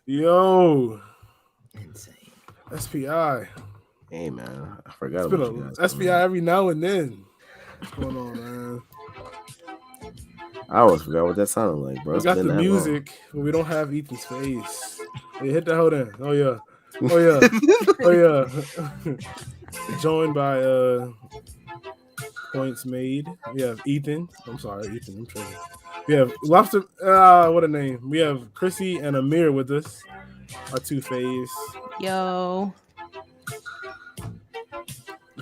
Yo, Insane. SPI. Hey man, I forgot It's been about you guys. a SPI every now and then. What's going on, man? I always forgot what that sounded like, bro. We It's got been the that long. music, but we don't have Ethan's face. Hey, hit that hold in. Oh yeah. Oh yeah. Oh yeah. Joined by points made. We have Ethan. I'm sorry, Ethan. I'm tripping. We have Lobster. What a name. We have Chrissy and Amir with us. Our two faves. Yo.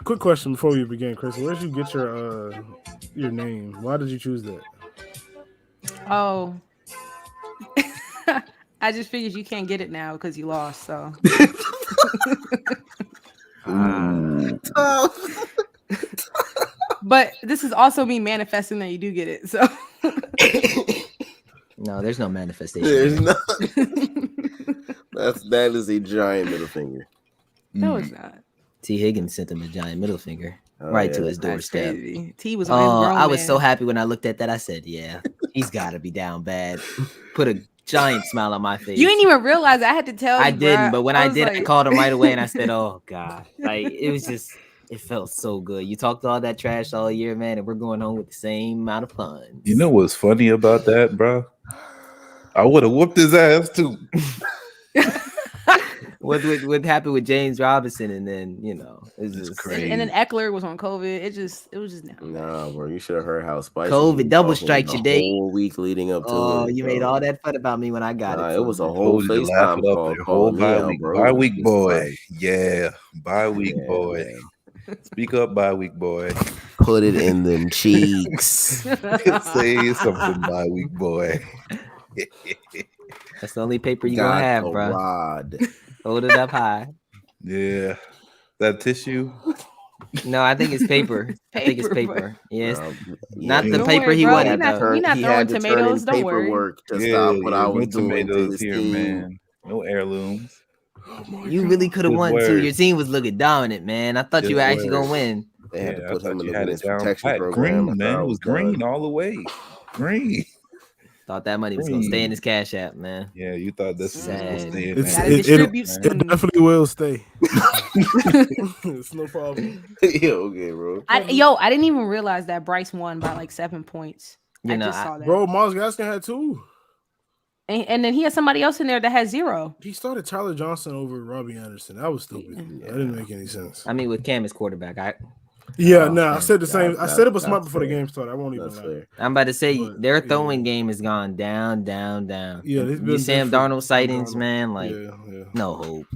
Quick question before we begin, Chris. Where did you get your name? Why did you choose that? Oh. I just figured you can't get it now because you lost. So. But this is also me manifesting that you do get it. So. No, there's no manifestation. There's not. That is a giant middle finger. No, it's not. T. Higgins sent him a giant middle finger Oh, right yeah. to his That's doorstep. crazy. T was on his grown I was man. so happy when I looked at that. I said, "Yeah, he's got to be down bad." Put a giant smile on my face. You didn't even realize I had to tell you. I didn't, bruh. but when I was did, like- I called him right away and I said, "Oh God!" Like it was just, it felt so good. You talked all that trash all year, man, and we're going home with the same amount of fun. You know what's funny about that, bro? I would have whooped his ass too. What happened with James Robinson, and then it's just crazy. and then Eckler was on COVID. It was just now. Nah, bro, you should have heard how spicy. COVID he was double talking strike the your day. whole week leading up to Oh, it. you bro. made all that fun about me when I got it. It was a man. whole Told you to laugh FaceTime it up call. your whole calling me bye out, week. bro. Bye It was week just boy. like, Yeah. Bye week yeah, boy. man. Speak up, bye week boy. Put it in them cheeks. Say something, bye week boy. That's the only paper you Got gonna have, a bro. rod. Hold it up high. Yeah. That tissue. No, I think it's paper. I think it's Paper, paper. Yes, yeah. not the Don't paper worry, he bro. wanted. We not- though. we not He throwing had to turn in tomatoes, don't worry. paperwork to stop what I was no doing to tomatoes his here, team. man. No heirlooms. You really could have Good won too. word. Your team was looking dominant, man. I thought Good you were actually word. gonna win. They had to I put thought him in you the had it witness down protection pat. program. Green, I thought man. I It was done. green all the way. Green. Thought that money was gonna stay in his cash app, man. Yeah, you thought this was gonna Sad. stay in It's, there. Gotta distribute it some. definitely will stay. It's no problem. Yeah, okay, bro. I didn't even realize that Bryce won by like 7 points. I just saw that. Bro, Miles Gaskin had 2. And then he had somebody else in there that had 0. He started Tyler Johnson over Robbie Anderson. That was stupid. Yeah. That didn't make any sense. I mean, with Cam as quarterback, I I said the same. I said it was that's smart before the fair. game started. I won't even That's lie. fair. I'm about to say But, their throwing game has gone down, down, down. Yeah, it's you been Sam different. Darnold sightings, Darnold. man. Like Yeah. no hope.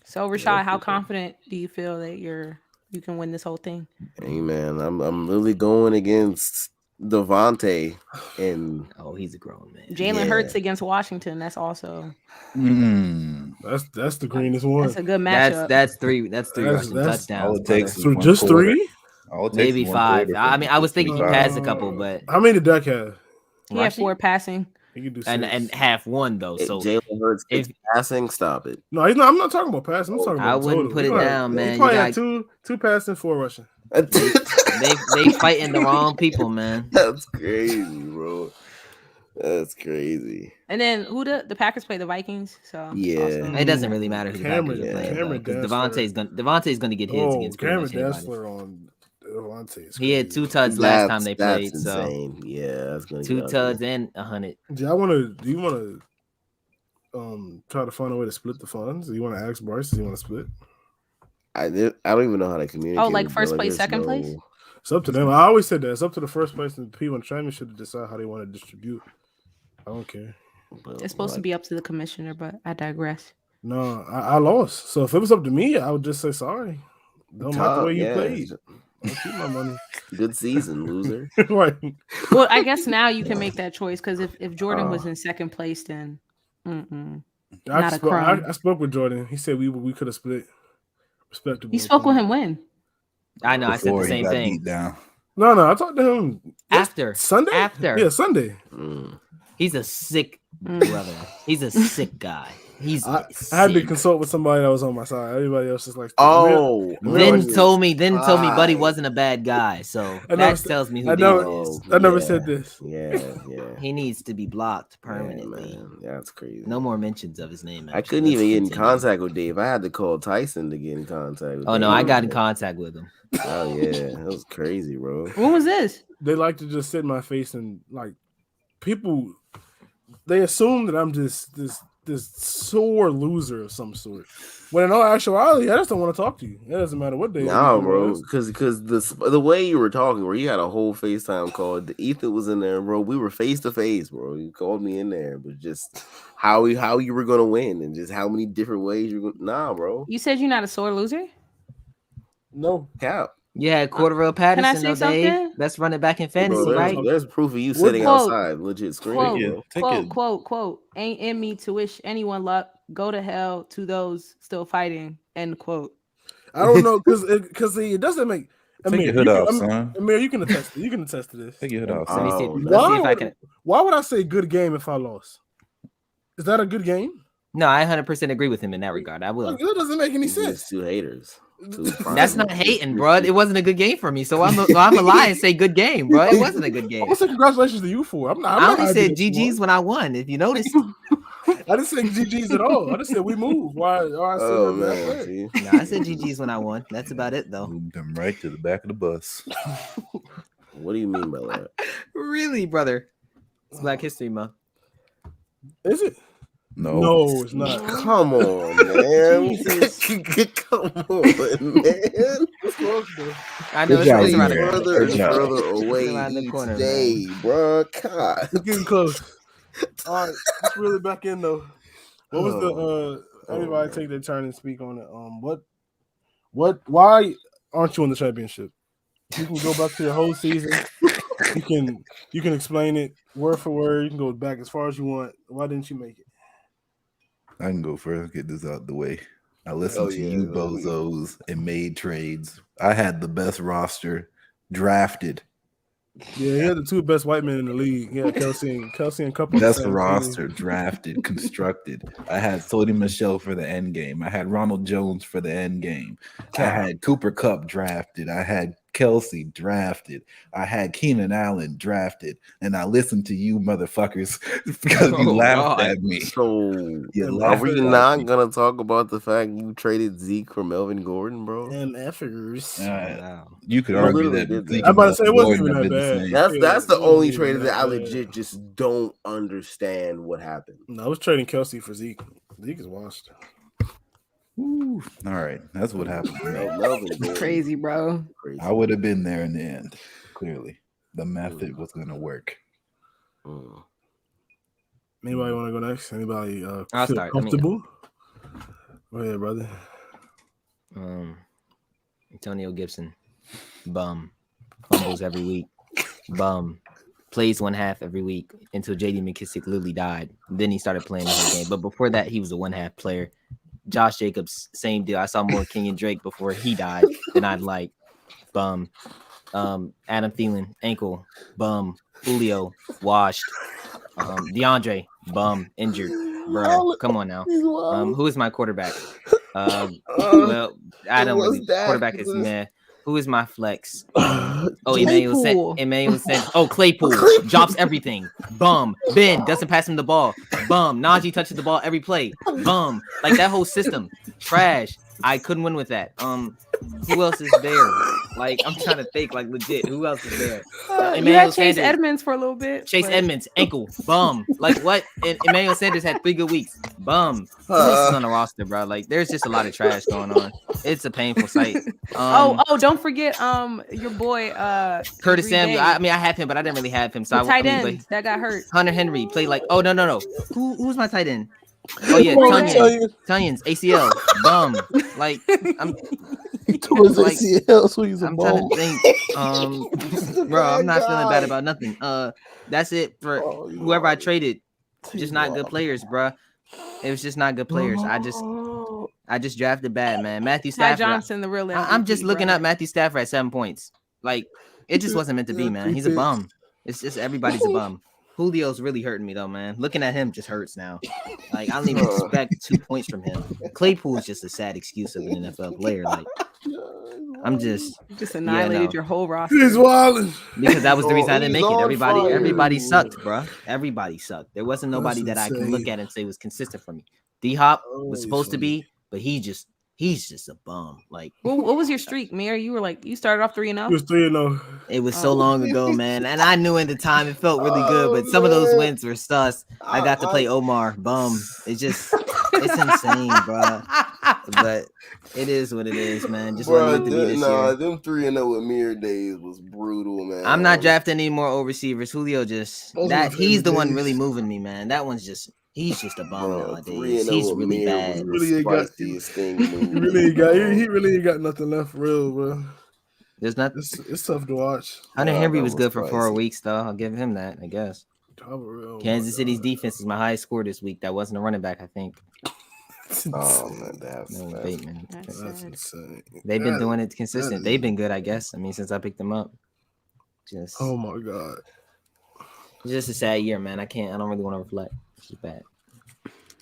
So Rashad, how confident do you feel that you can win this whole thing? Hey man, I'm really going against Devontae and Oh, he's a grown man. Jalen Yeah. Hurts against Washington. That's also That's the greenest one. that's a good matchup. That's three. That's three That's- rushing that's- touchdowns. all it takes brother. is one Just quarter. 3? All it takes Maybe is one 5. quarter I for mean, I was thinking he 25. passed a couple, but How many did Dak have? he had rushing? 4 passing. He could do 6. and half one though. So Jalen Hurts if- passing. Stop it. No, he's not. I'm not talking about passing. I'm talking about I wouldn't total. put He it probably- down, He man. probably You had two passing, 4 rushing. they fighting the wrong people, man. That's crazy, bro. That's crazy. And then who the Packers play the Vikings. So Yeah. also- It doesn't really matter who the Cameron- Packers are playing Cameron because Dantzler. Devontae's gonna get hits against pretty Cameron much anybody. Dessler on Devontae. is He had crazy. 2 tuds last time they That's played, so insane. Yeah, that's gonna 2 get tuds ugly. and 100. Do you want to try to find a way to split the funds? Do you want to ask Bryce? Do you want to split? I don't even know how to communicate. like with first Bill. place, There's second place? It's up to them. I always said that. It's up to the first place, and the people in the championship to decide how they want to distribute. I don't care. but, It's supposed to like, be up to the commissioner, but I digress. No, I lost. So if it was up to me, I would just say sorry. Don't like the way you yeah, played. I'll keep my money. Good season, loser. Right. Well, I guess now you can make that choice because if Jordan was in second place, then Not a crime. I spoke with Jordan. He said we could have split. Respectable. you spoke with him when? I know. I said the Before he same got thing. beat down. No, I talked to him After Sunday. After. Yeah, Sunday. Mm. He's a sick brother. He's a sick guy. He's I had to sick. consult with somebody that was on my side. Everybody else just like, Oh, Then told me Hi. Buddy wasn't a bad guy. So I never that said- tells me I who never- David is. I never said this. Yeah. He needs to be blocked Yeah, permanently. man. That's crazy. No more mentions of his name. I actually. couldn't even Let's get in continue. contact with Dave. I had to call Tyson to get in contact with Oh no, Dave. I got in contact with him. Oh yeah, that was crazy, bro. When was this? They like to just sit in my face and like people. They assume that I'm just this sore loser of some sort. When in all actuality, I just don't want to talk to you. It doesn't matter what day. No, it bro, is. because the way you were talking, where you had a whole FaceTime call, Ethan was in there, bro. We were face to face, bro. You called me in there, but just how you were gonna win and just how many different ways you're gonna. Nah, bro. You said you're not a sore loser. No. Cap. Yeah, Cordero I Patterson, say though, Dave. something? Best running back in fantasy, Bro, right? there's proof of you What sitting quote? outside, legit screaming. Quote, it. Take quote, it. quote, quote. Ain't in me to wish anyone luck. Go to hell to those still fighting. End quote. I don't know because it doesn't make. Take Amir, your hood you off, can, son. Amir, you can attest. You can attest to this. Take your hood off, Let me son. see. Oh, Let's see if I Why can. Why would I say good game if I lost? Is that a good game? No, I 100% agree with him in that regard. I will. That doesn't make any It's sense. just two haters. That's not hating, bro. It wasn't a good game for me, so I'm a lie and say good game, bro. It wasn't a good game. I'm gonna say congratulations to you for it. I'm I not only said happy that you GG's when I won. If you noticed, won. I didn't say GG's at all. I just said we moved. Why I said Oh that man, way. see? no, I said GG's when I won. That's about it, though. Moved them right to the back of the bus. What do you mean by that? Really, brother? It's Black History Month. Is it? No. No, it's not. Come on, man. Jesus. Come on, man. It's close, though. I know Good it's job, around the man. corner. Further and Good job. further away Around the each corner, day, bro. God. It's getting close. All right, let's reel it back in though. What was the everybody take their turn and speak on it. Why aren't you in the championship? You can go back to your whole season. You can explain it word for word. You can go back as far as you want. Why didn't you make it? I can go first. Get this out the way. I listened Hell to yeah, you man. bozos and made trades. I had the best roster drafted. Yeah, he had the two best white men in the league. Yeah, Kelsey and Couple. Best roster drafted, constructed. I had Sody Michelle for the end game. I had Ronald Jones for the end game. I had Cooper Kupp drafted. I had Kelsey drafted. I had Keenan Allen drafted. And I listened to you motherfuckers because you Oh, laughed God. at me. So, You are laughed we at not me. gonna talk about the fact you traded Zeke for Melvin Gordon, bro? and effers. Wow. You could You argue literally that did that. Zeke I'm about to and say it wasn't Gordon even have that been the bad. same. That's the Yeah, only yeah, trade that I yeah. legit just don't understand what happened. No, I was trading Kelsey for Zeke. Zeke is washed. Ooh, all right, that's what happened. to me. Melvin Gordon, Crazy, bro. crazy. I would have been there in the end. Clearly, the method was going to work. Mm. Anybody want to go next? Anybody I'll feel start. Let me- comfortable? Go ahead, brother. Antonio Gibson, bum, fumbles every week, bum, plays one half every week until J.D. McKissick literally died. Then he started playing the whole game. But before that, he was a one-half player. Josh Jacobs, same deal. I saw more Kenyon Drake before he died than I'd like. Bum. Adam Thielen, ankle, bum. Julio, washed. DeAndre, bum, injured. Bro, come on now. Who is my quarterback? Well, I don't really. Quarterback is meh. Who is my flex? Oh, Emmanuel said. Oh, Claypool drops everything. Bum. Ben doesn't pass him the ball. Bum. Najee touches the ball every play. Bum. Like that whole system, trash. I couldn't win with that. Who else is there? Like I'm trying to think. Like legit. Who else is there? You had Chase Edmonds for a little bit. Chase but- Edmonds, ankle, bum. Like what? And Emmanuel Sanders had 3 good weeks. Bum. Who else is on the roster, bro? Like there's just a lot of trash going on. It's a painful sight. Don't forget your boy Curtis Green Samuel. Bay. I mean, I have him, but I didn't really have him. So The tight I mean, end but that got hurt. Hunter Henry played like. Oh no. Who's my tight end? Oh yeah, Tunyon's ACL. Bum. Like I'm. Towards Like, ACL, so he's a I'm trying bum. to think. Bro, I'm not feeling bad about nothing. That's it for whoever I traded. Just not good players, bro. It was just not good players. I just drafted bad, man. Matthew Ty Stafford. Johnson, the real MVP, I'm just looking bro. up Matthew Stafford at 7 points. Like it just wasn't meant to be, man. He's a bum. It's just everybody's a bum. Julio's really hurting me though, man. Looking at him just hurts now. Like I don't even expect 2 points from him. Claypool's just a sad excuse of an NFL player. Like I'm just annihilated your whole roster. He's wilding because that was the reason I didn't make it. He's on Everybody fire. sucked, bro. Everybody sucked. There wasn't nobody that I could look at and say was consistent for me. D-Hop was supposed to be, but he's just a bum. Like what was your streak, Mary? You were like you started off 3-0. He was 3-0. it was so long ago, man. And I knew at the time it felt really good, but some of those wins were sus. I got to play Omar. Bum. It's insane, bro. But it is what it is, man. Just Bro, let it be this year. them 3-0 with Mir days was brutal, man. I'm not drafting any more old receivers. Julio just Those are that my he's the favorite one days. really moving me, man. That one's just he's just a bum Bro, nowadays. 3-0 He's with really Mir bad. was Really the ain't got- spiciest thing. He really ain't got nothing left for real, bro. There's not It's tough to watch. Hunter Wow, Henry that was was good for 4 spicy. weeks, though. I'll give him that, I guess. Oh, Kansas my City's God. defense is my highest score this week. That wasn't a running back, I think. Oh man, that's No, Bateman. That's That's sad. insane. They've been That- doing it consistent. is- They've been good, I guess. I mean, since I picked them up. Just Oh my God. it's just a sad year, man. I don't really want to reflect. It's just bad.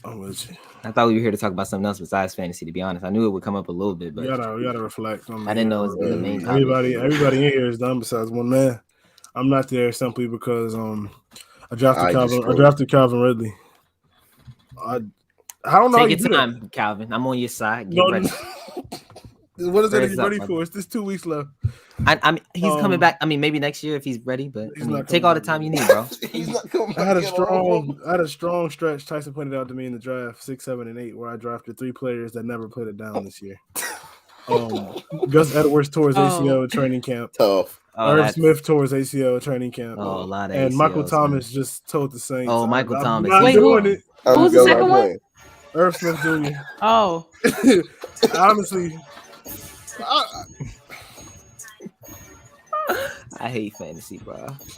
I'm with you. I thought we were here to talk about something else besides fantasy, to be honest. I knew it would come up a little bit, but We gotta reflect. On I didn't know it was the main topic. Everybody in here is done besides one man. I'm not there simply because I drafted Calvin Ridley. I don't know. how take you your do time, Calvin. I'm on your side. Get that. ready. What is it? Prayers He's up, ready brother. for? It's just 2 weeks left. I mean, he's coming Um, back. I mean, maybe next year if he's ready, but He's I mean, not take coming all the back time you yet. need, bro. He's not coming I had a back at all. strong stretch. Tyson pointed out to me in the draft 6, 7, and 8, where I drafted 3 players that never put it down this year. Gus Edwards tore his ACL at training camp. Tough. Oh, Irv that's- Smith tore his ACL at training camp. oh, a lot of And Michael ACLs, Thomas just told the Saints. Oh, Michael I'm Thomas. not Wait, doing who- it. I'm was the going second to one? play. Irv Smith Jr. Oh, Honestly, I hate fantasy, bro.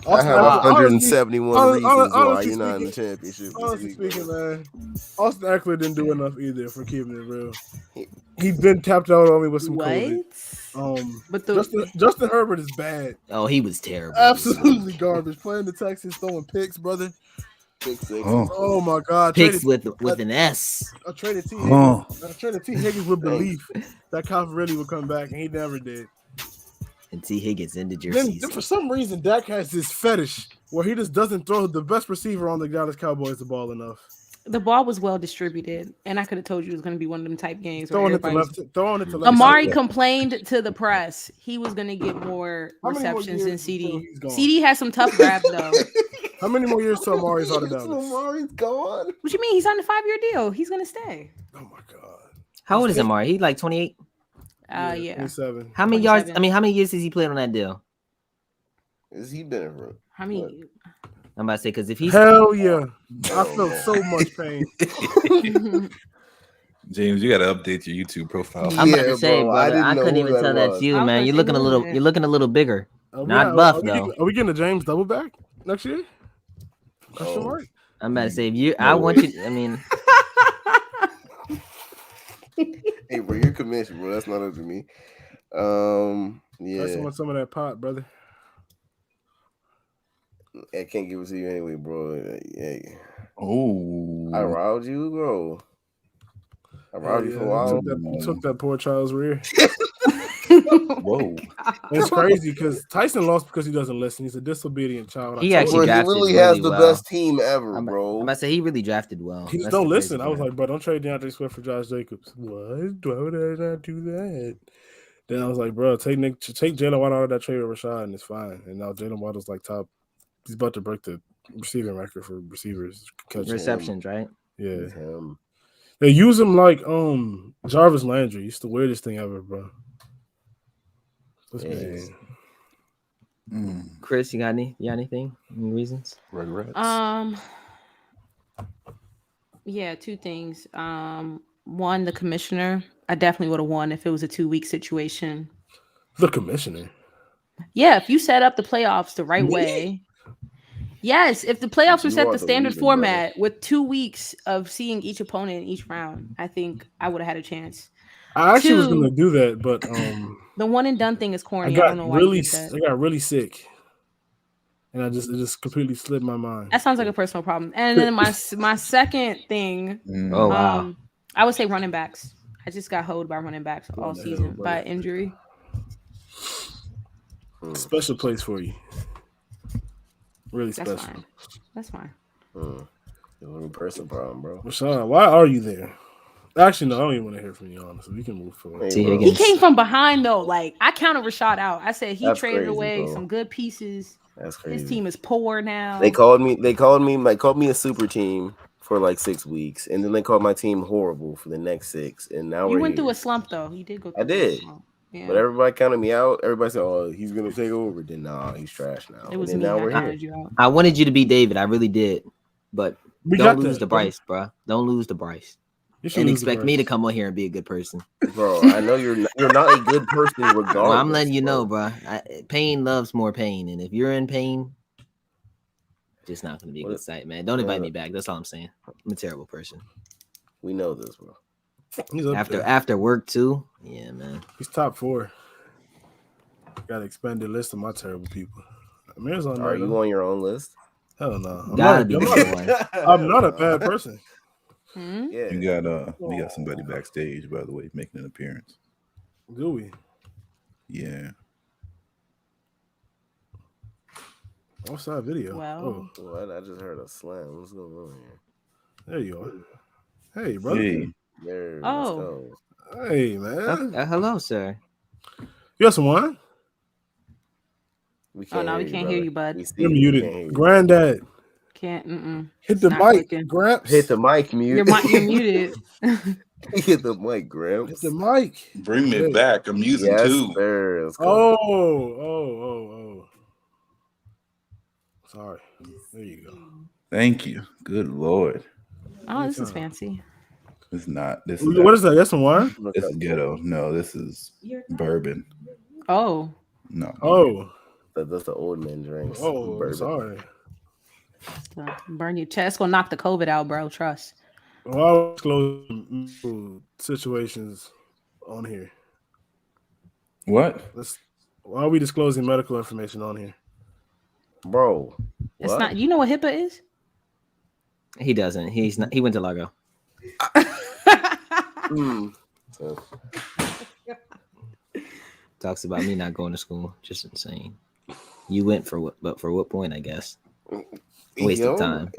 I have 171 honestly, reasons why honestly you're not in the speaking- championship. this Honestly week, speaking, bro. man, Austin Eckler didn't do enough either for keeping it real. He's been tapped out on me with some what? COVID. But the Justin Herbert is bad. Oh, he was terrible. Absolutely garbage. Playing the Texans, throwing picks, brother. Pick six. Oh. Oh my God. Picks with an S. I traded T. Oh. Higgins. I traded T. Higgins with belief that Calvin Ridley would come back, and he never did. And T. Higgins ended your Then season. for some reason, Dak has this fetish where he just doesn't throw the best receiver on the Dallas Cowboys the ball enough. the ball was well distributed, and I could have told you it was going to be one of them type games. Where Throwing it to everybody's- left. Amari side. complained to the press he was going to get more How many more receptions than years until CD. he's gone? CD has some tough grabs though. How many more years till Amari's out of Dallas? Amari's gone. What you mean? He's on a 5-year deal. He's going to stay. Oh my God. How old is Amari? He like 28. Yeah. 27. How many yards? 27. I mean, how many years has he played on that deal? Is he been for? I mean, I'm about to say because if he's Hell yeah. I felt so much pain. James, you got to update your YouTube profile. I'm about Yeah, to say, bro, I brother, didn't I know couldn't who even that tell that's was. you, I was man. gonna You're say, looking a who little. is that? You're looking a little bigger. Are Not buff, are though. Are we getting a James double back next year? Question mark? I'm about to say if you. I want you. I mean, Hey, bro, you're commissioned, bro. That's not up to me. I just Yeah, want some of that pot, brother. I can't give it to you anyway, bro. Yeah, Oh. I robbed you, bro. I robbed you for a while. You took that poor child's rear. Whoa. It's crazy because Tyson lost because he doesn't listen. He's a disobedient child. He I actually told Bro, you. he drafted literally really has the well. best team ever, I'm bro. about to say he really drafted well. He just That's don't the crazy listen. I was part. like, bro, don't trade DeAndre Swift for Josh Jacobs. What? Why would I not do that? Then I was like, bro, take Jalen Waddle out of that trade with Rashad and it's fine. And now Jalen Waddle's like top. He's about to break the receiving record for receivers catching. Receptions, right? Yeah. Him. They use him like Jarvis Landry. It's the weirdest thing ever, bro. This Yes. man. Chris, you got anything? Any reasons? Regrets. Yeah, two things. One, the commissioner. I definitely would have won if it was a 2-week situation. The commissioner. Yeah, if you set up the playoffs the right way. Yes, if the playoffs were You set are the the standard leader, format with 2 weeks of seeing each opponent in each round, I think I would have had a chance. I actually was Two. gonna do that, but The one and done thing is I corny. I got don't know why really you did that. I got really sick. and it just completely slipped my mind. That sounds like a personal problem. And then my second thing, Oh wow. I would say running backs. I just got hoed by running backs all What the season hell, by buddy? injury. Special place for you. Really That's special. fine. That's fine. You're a person problem, bro. Rashawn, why are you there? Actually, no, I don't even want to hear from you, honestly. We can move forward. T. bro. He Higgins. came from behind though. Like I counted Rashad out. I said he That's traded crazy, away bro. some good pieces. That's crazy. His team is poor now. They called me a super team for like 6 weeks, and then they called my team horrible for the next 6. And now You we're went here. through a slump though. You did go through I did. a slump. Yeah. But everybody counted me out. Everybody said, "Oh, he's gonna take over." Then nah, he's trash now. It was and me. then now I we're here. counted you out. I wanted you to be David. I really did. But We don't got lose that, to bro. Bryce, bro. Don't lose to Bryce. You should And lose the expect me to Bryce. come on here and be a good person. Bro, I know you're not a good person regardless. Well, I'm letting you know, bro. bro. Pain loves more pain. And if you're in pain, just not going to be a What good if- sight, man. Don't invite me back. That's all I'm saying. I'm a terrible person. We know this, bro. He's up there. After work, too. Yeah, man. He's top 4. Got to expand the list of my terrible people. Amir's on there. Are you on your own list? Hell no. Gotta be number one. I'm not a bad person. Hmm? Yeah. We got somebody backstage, by the way, making an appearance. Do we? Yeah. What's that video? Well. Oh, What? I just heard a slam. What's going on here? there you are. Hey, brother. Hey, There. Oh. Let's go. Hey, man. Hello, sir. You got some wine? We Oh, no, we can't hear you, bud. We see You're you, we can't hear muted. you. Granddad, Can't. hit the Not mic. clicking. Gramps. Hit the mic, mute. You're muted. Hit the mic, Hit Gramps. the mic. Bring me Hey. back. I'm using Yes, two. sir. Let's go. Oh. Sorry. There you go. thank you. Good Lord. Oh, this is fancy. It's not. This is What is that? That's some wine? Look This up. is ghetto. No, this is bourbon. Oh. No. Oh. That's the old man drinks. Oh, Bourbon. sorry. Burn your chest. Gonna knock the COVID out, bro. Trust. Why are we disclosing situations on here? What? Why are we disclosing medical information on here? Bro. It's what? not. You know what HIPAA is? He doesn't. He's not. He went to Largo. So, Talks about me not going to school. Just insane. You went for what? But for what point? I guess. Waste yo. of time.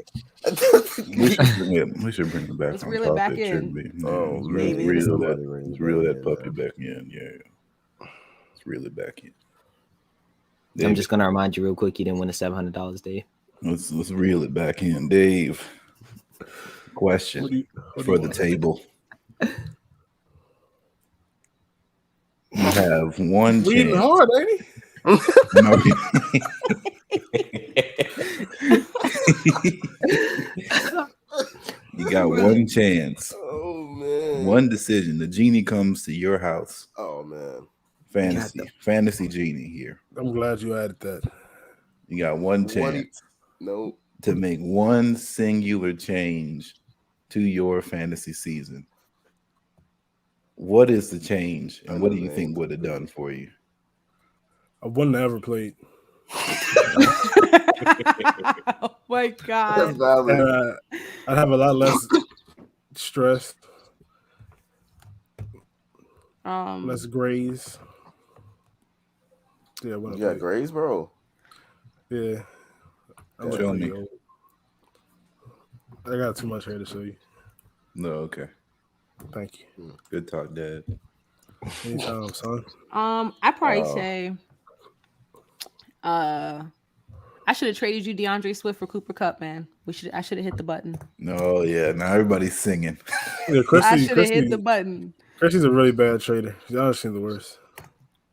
We should bring it back. Let's on reel it top. back It should in. be. Yeah, Oh, let's maybe reel somebody that. brings Let's it reel back that in, puppy yeah. back in. Yeah. Let's reel it back in. I'm Dave, just gonna remind you real quick. You didn't win the $700, Dave. let's reel it back in, Dave. Question What do you for the want? table. You have one Reading chance. hard, ain't he? No. You got one chance, Oh man. one decision. The genie comes to your house. Oh man. Fantasy genie here. I'm glad you added that. You got one What? chance Nope. to make one singular change to your fantasy season. What is the change, and what do you think would have done for you? I wouldn't have ever played. Oh my That's god. valid. And I'd have a lot less stress, less graze. Yeah, when I You got played. grace, bro. Yeah. I'm Show pretty me. old. I got too much hair to show you. No, okay. Thank you. Good talk, Dad. Anytime, son. I probably Oh. say, I should have traded you DeAndre Swift for Cooper Kupp, man. I should have hit the button. No, yeah. Now everybody's singing. Yeah, I should have hit the button. Chrissy's a really bad trader. She's honestly the worst.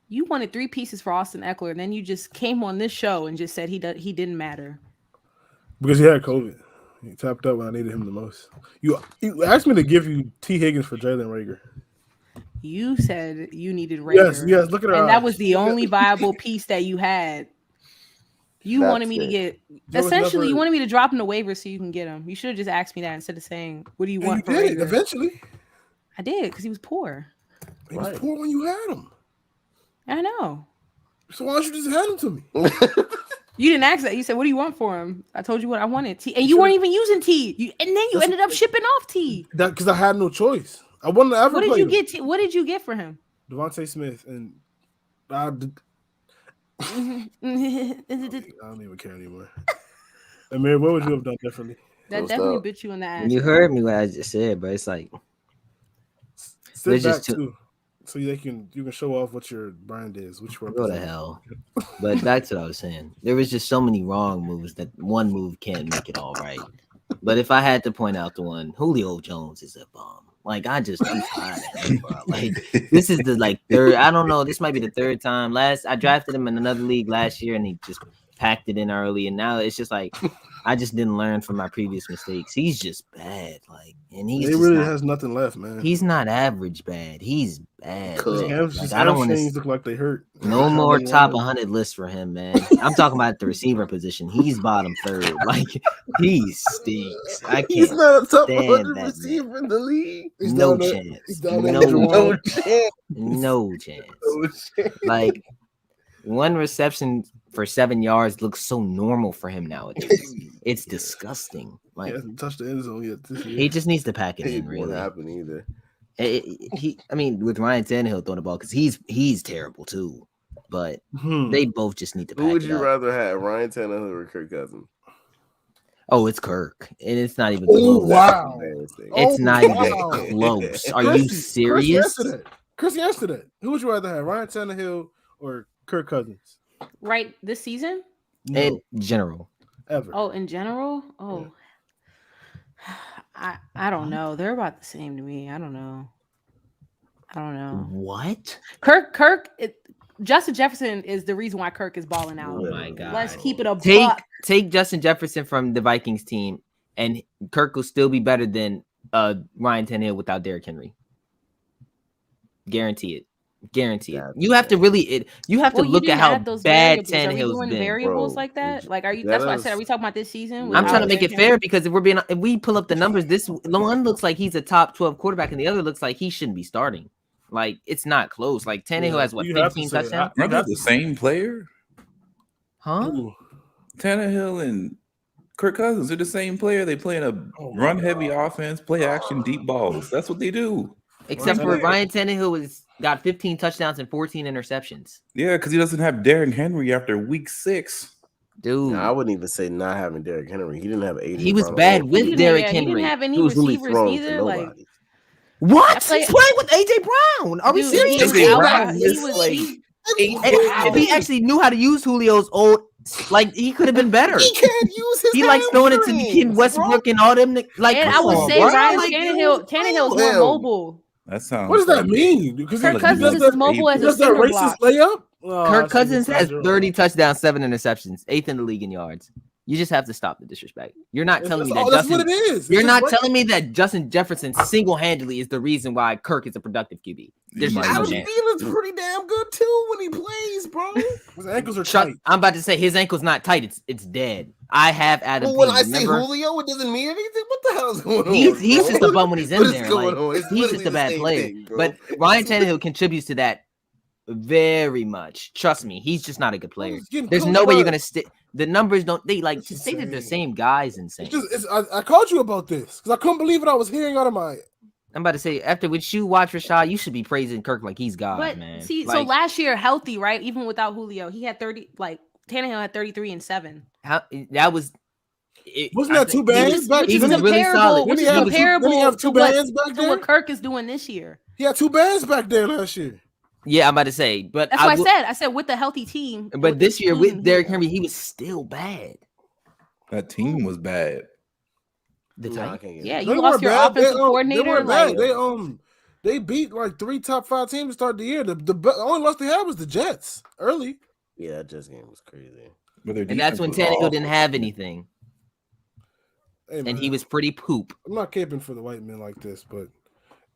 You wanted 3 pieces for Austin Eckler, and then you just came on this show and just said he didn't matter. Because he had COVID. He tapped up when I needed him the most. You asked me to give you T. Higgins for Jalen Reagor. You said you needed Rager. Yes, look at her and that eyes. was the only viable piece that you had. You That's wanted me to it. get There was essentially. never- You wanted me to drop him the waiver so you can get him. You should have just asked me that instead of saying, "What do you And want you for did it Rager?" eventually. I did because he was poor. He was Right. poor when you had him. I know. So why don't you just hand him to me? You didn't ask that. You said, "What do you want for him?" I told you what I wanted. T, and you weren't even using T. And then you ended up shipping off T. That because I had no choice. I wanted to ever What did play you him. get? What did you get for him? Devontae Smith and I don't even care anymore. Amir, what would you have done differently? That What's definitely up? bit you in the ass. You heard me what I just said, but it's like Sit There's back just too- too, so you can show off what your brand is, which you go to represent. hell. But back to what I was saying. There was just so many wrong moves that one move can't make it all right. But if I had to point out the one, Julio Jones is a bomb. Like I'm tired of him, bro. Like this is the third. I don't know. This might be the third time. I drafted him in another league last year, and he just packed it in early. And now it's just like I just didn't learn from my previous mistakes. He's just bad. And he's He just really not, has nothing left, man. he's not average bad. He's bad. Cool. Man. His I don't want hamstrings to. look like they hurt. No more top 100 lists for him, man. I'm talking about the receiver position. He's bottom third. He stinks. I He's can't. not a top stand 100 that receiver in the league. He's No down there- chance. he's down there No, with Jerome. No chance. no chance. One reception for 7 yards looks so normal for him nowadays. It's disgusting. He hasn't touched the end zone yet this year. He just needs to pack it It in, won't really. happen either. With Ryan Tannehill throwing the ball, because he's terrible too. But they both just need to pack Who would it you up. rather have, Ryan Tannehill or Kirk Cousins? Oh, it's Kirk, and it's not even. Oh, close. wow. Embarrassing. It's Oh, not wow. even close. Are you Chris, serious? Chris answered that. Who would you rather have, Ryan Tannehill or Kirk Cousins? Right this season? No, In general, ever. Oh, in general? Oh. I don't know. They're about the same to me. I don't know. what? Kirk Justin Jefferson is the reason why Kirk is balling out. Oh my god! Let's keep it a Take buck. Justin Jefferson from the Vikings team, and Kirk will still be better than Ryan Tannehill without Derrick Henry. Guarantee it. Guarantee it. That's You have to really. You have to Well, you look at didn't how add those bad variables. Are we Tannehill's doing been. variables Bro, like that? Like, are you? that That's why I said. is- Are we talking about this season? I'm Wow. trying to make it Derrick Henry? fair because if we pull up the numbers, this one looks like he's a top 12 quarterback, and the other looks like he shouldn't be starting. Like it's not close. Like Tannehill Yeah, has what you have to 15 say it. touchdowns? Aren't they the same player? Huh? Ooh. Tannehill and Kirk Cousins are the same player. They play in a Oh my run-heavy offense, play action, deep balls. That's what they do. Except for Ryan Tannehill got 15 touchdowns and 14 interceptions. Yeah, because he doesn't have Derrick Henry after week 6. Dude, I wouldn't even say not having Derrick Henry. He didn't have Adrian he was Brown bad or- with He didn't- Derrick yeah, Henry. He didn't have any He was really receivers throwing to either. Like, nobody. What? I play- He's playing with AJ Brown. Are we dude, serious? he was AJ out- Brown he is was- like he- If he actually knew how to use Julio's old, he could have been better. He can't use his He likes throwing it to hamstrings, Ken Westbrook and all them. Like, and I come would on, say bro. Ryan Like, Tannehill's more him. mobile. that sounds. What does that like- mean? Because Kirk he Cousins does is that, as mobile as he a does that cinder racist block. layup. Oh, Kirk that's Cousins has exaggerating. 30 touchdowns, 7 interceptions, 8th in the league in yards. You just have to stop the disrespect. You're not telling me that That's what Justin. it is. You're It's not just telling me that Justin Jefferson single-handedly is the reason why Kirk is a productive QB. There's might just no be. Adam chance. Thielen's pretty damn good too when he plays, bro. his ankles are Chuck, tight. I'm about to say his ankle's not tight. It's dead. I have Adam. But when Thielen, I say remember? Julio, it doesn't mean anything. What the hell is going on? He's bro? just a bum when he's in What is there. going Like, on? It's he's literally just a the bad same player. thing, bro. But Ryan Tannehill contributes to that very much. Trust me, he's just not a good player. He's getting There's cooked no way you're by- gonna stick. The numbers don't. They like It's to say that they're insane. same guys. Insane. I called you about this because I couldn't believe what I was hearing out of my. I'm about to say after what you watch Rashad, you should be praising Kirk like he's God, But man. see, so Like, last year healthy, right? Even without Julio, he had 30. Like Tannehill had 33 and 7. how that was. Wasn't that two he bands was- back He then? was really comparable, solid. which Didn't is he have two- comparable didn't he have to two what, bands back to there? what Kirk is doing this year. He had two bands back there last year. Yeah, I'm about to say, but That's what will- I said with the healthy team. But this year with including Derrick Julio. Henry, he was still bad. That team was bad. The Nah, I Titans. can't get Yeah, it. you They lost weren't your bad. offensive They coordinator. weren't Like, bad. They beat like 3 top 5 teams to start the year. The only loss they had was the Jets early. Yeah, that Jets game was crazy. But their And that's when defense was Tannehill didn't awful. have anything, Hey, and man, he was pretty poop. I'm not caping for the white men like this, but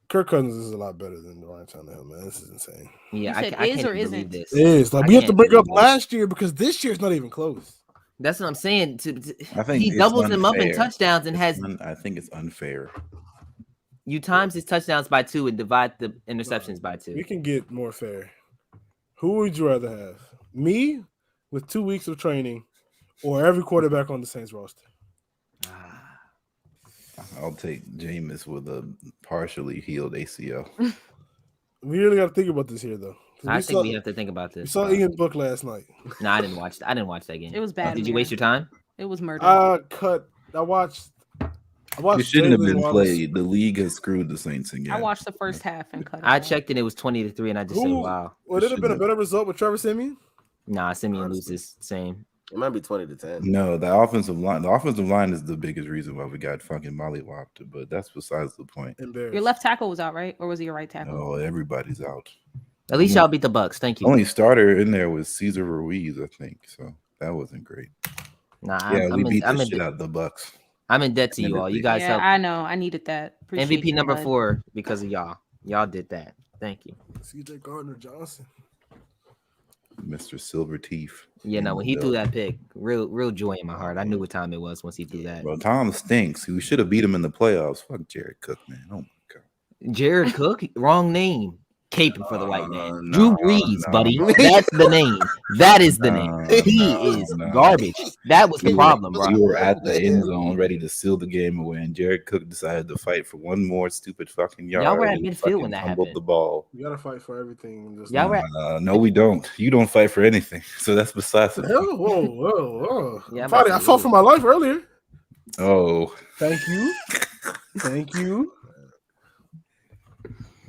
Kirk Cousins is a lot better than Ryan Tannehill, man. This is insane. Yeah, You said I is can't or even believe isn't? this. It is like I we have to can't bring up believe this. last year because this year's not even close. That's what I'm saying. I think He it's doubles them up in unfair. touchdowns and has I think it's unfair. you times his touchdowns by 2 and divide the interceptions by 2. We can get more fair. Who would you rather have? Me with 2 weeks of training or every quarterback on the Saints roster? I'll take Jameis with a partially healed ACL. We really got to think about this here, though. I think we have to think about We this. saw Ian Book last night. No, I didn't watch that game. It was bad. Did you waste your time? It was murder. I watched. It shouldn't have Jalen been Wallace. played. The league has screwed the Saints again. I watched the first half and cut it I off. checked and it was 20-3, and I just said, "Wow." Would it have been a better result with Trevor Siemian? Nah, Simeon loses. Same. It might be 20-10. No, the offensive line is the biggest reason why we got fucking mollywopped, but that's besides the point. Your left tackle was out, right? Or was it your right tackle? No, everybody's out. At least y'all beat the Bucks. Thank you. Only starter in there was Cesar Ruiz, I think. So that wasn't great. Nah, Yeah, we beat I'm the in shit out of the Bucks. I'm in debt to you all. You guys Yeah, helped. I know. I needed that. Appreciate MVP you, number bud. 4 because of y'all. Y'all did that. Thank you. CJ Gardner Johnson. Mr. Silver Teeth. Yeah, no, when he threw that pick, real joy in my heart. I knew what time it was once he threw that. Bro, Tom stinks. We should have beat him in the playoffs. Fuck Jared Cook, man. Oh my god. Jared Cook, wrong name. Caping for the white man. no, Drew Brees, no. buddy. That's the name. That is the name. He is no. garbage. That was the problem, bro. You were at the end zone ready to seal the game away, and Jared Cook decided to fight for one more stupid fucking yard. Y'all were at and midfield fucking when that fumbled happened. the ball. You gotta fight for everything. Y'all were at- No, we don't. You don't fight for anything. So that's besides the Hell, whoa. Yeah, I'm Probably, about I to fought lose. for my life earlier. Oh, Thank you. Thank you.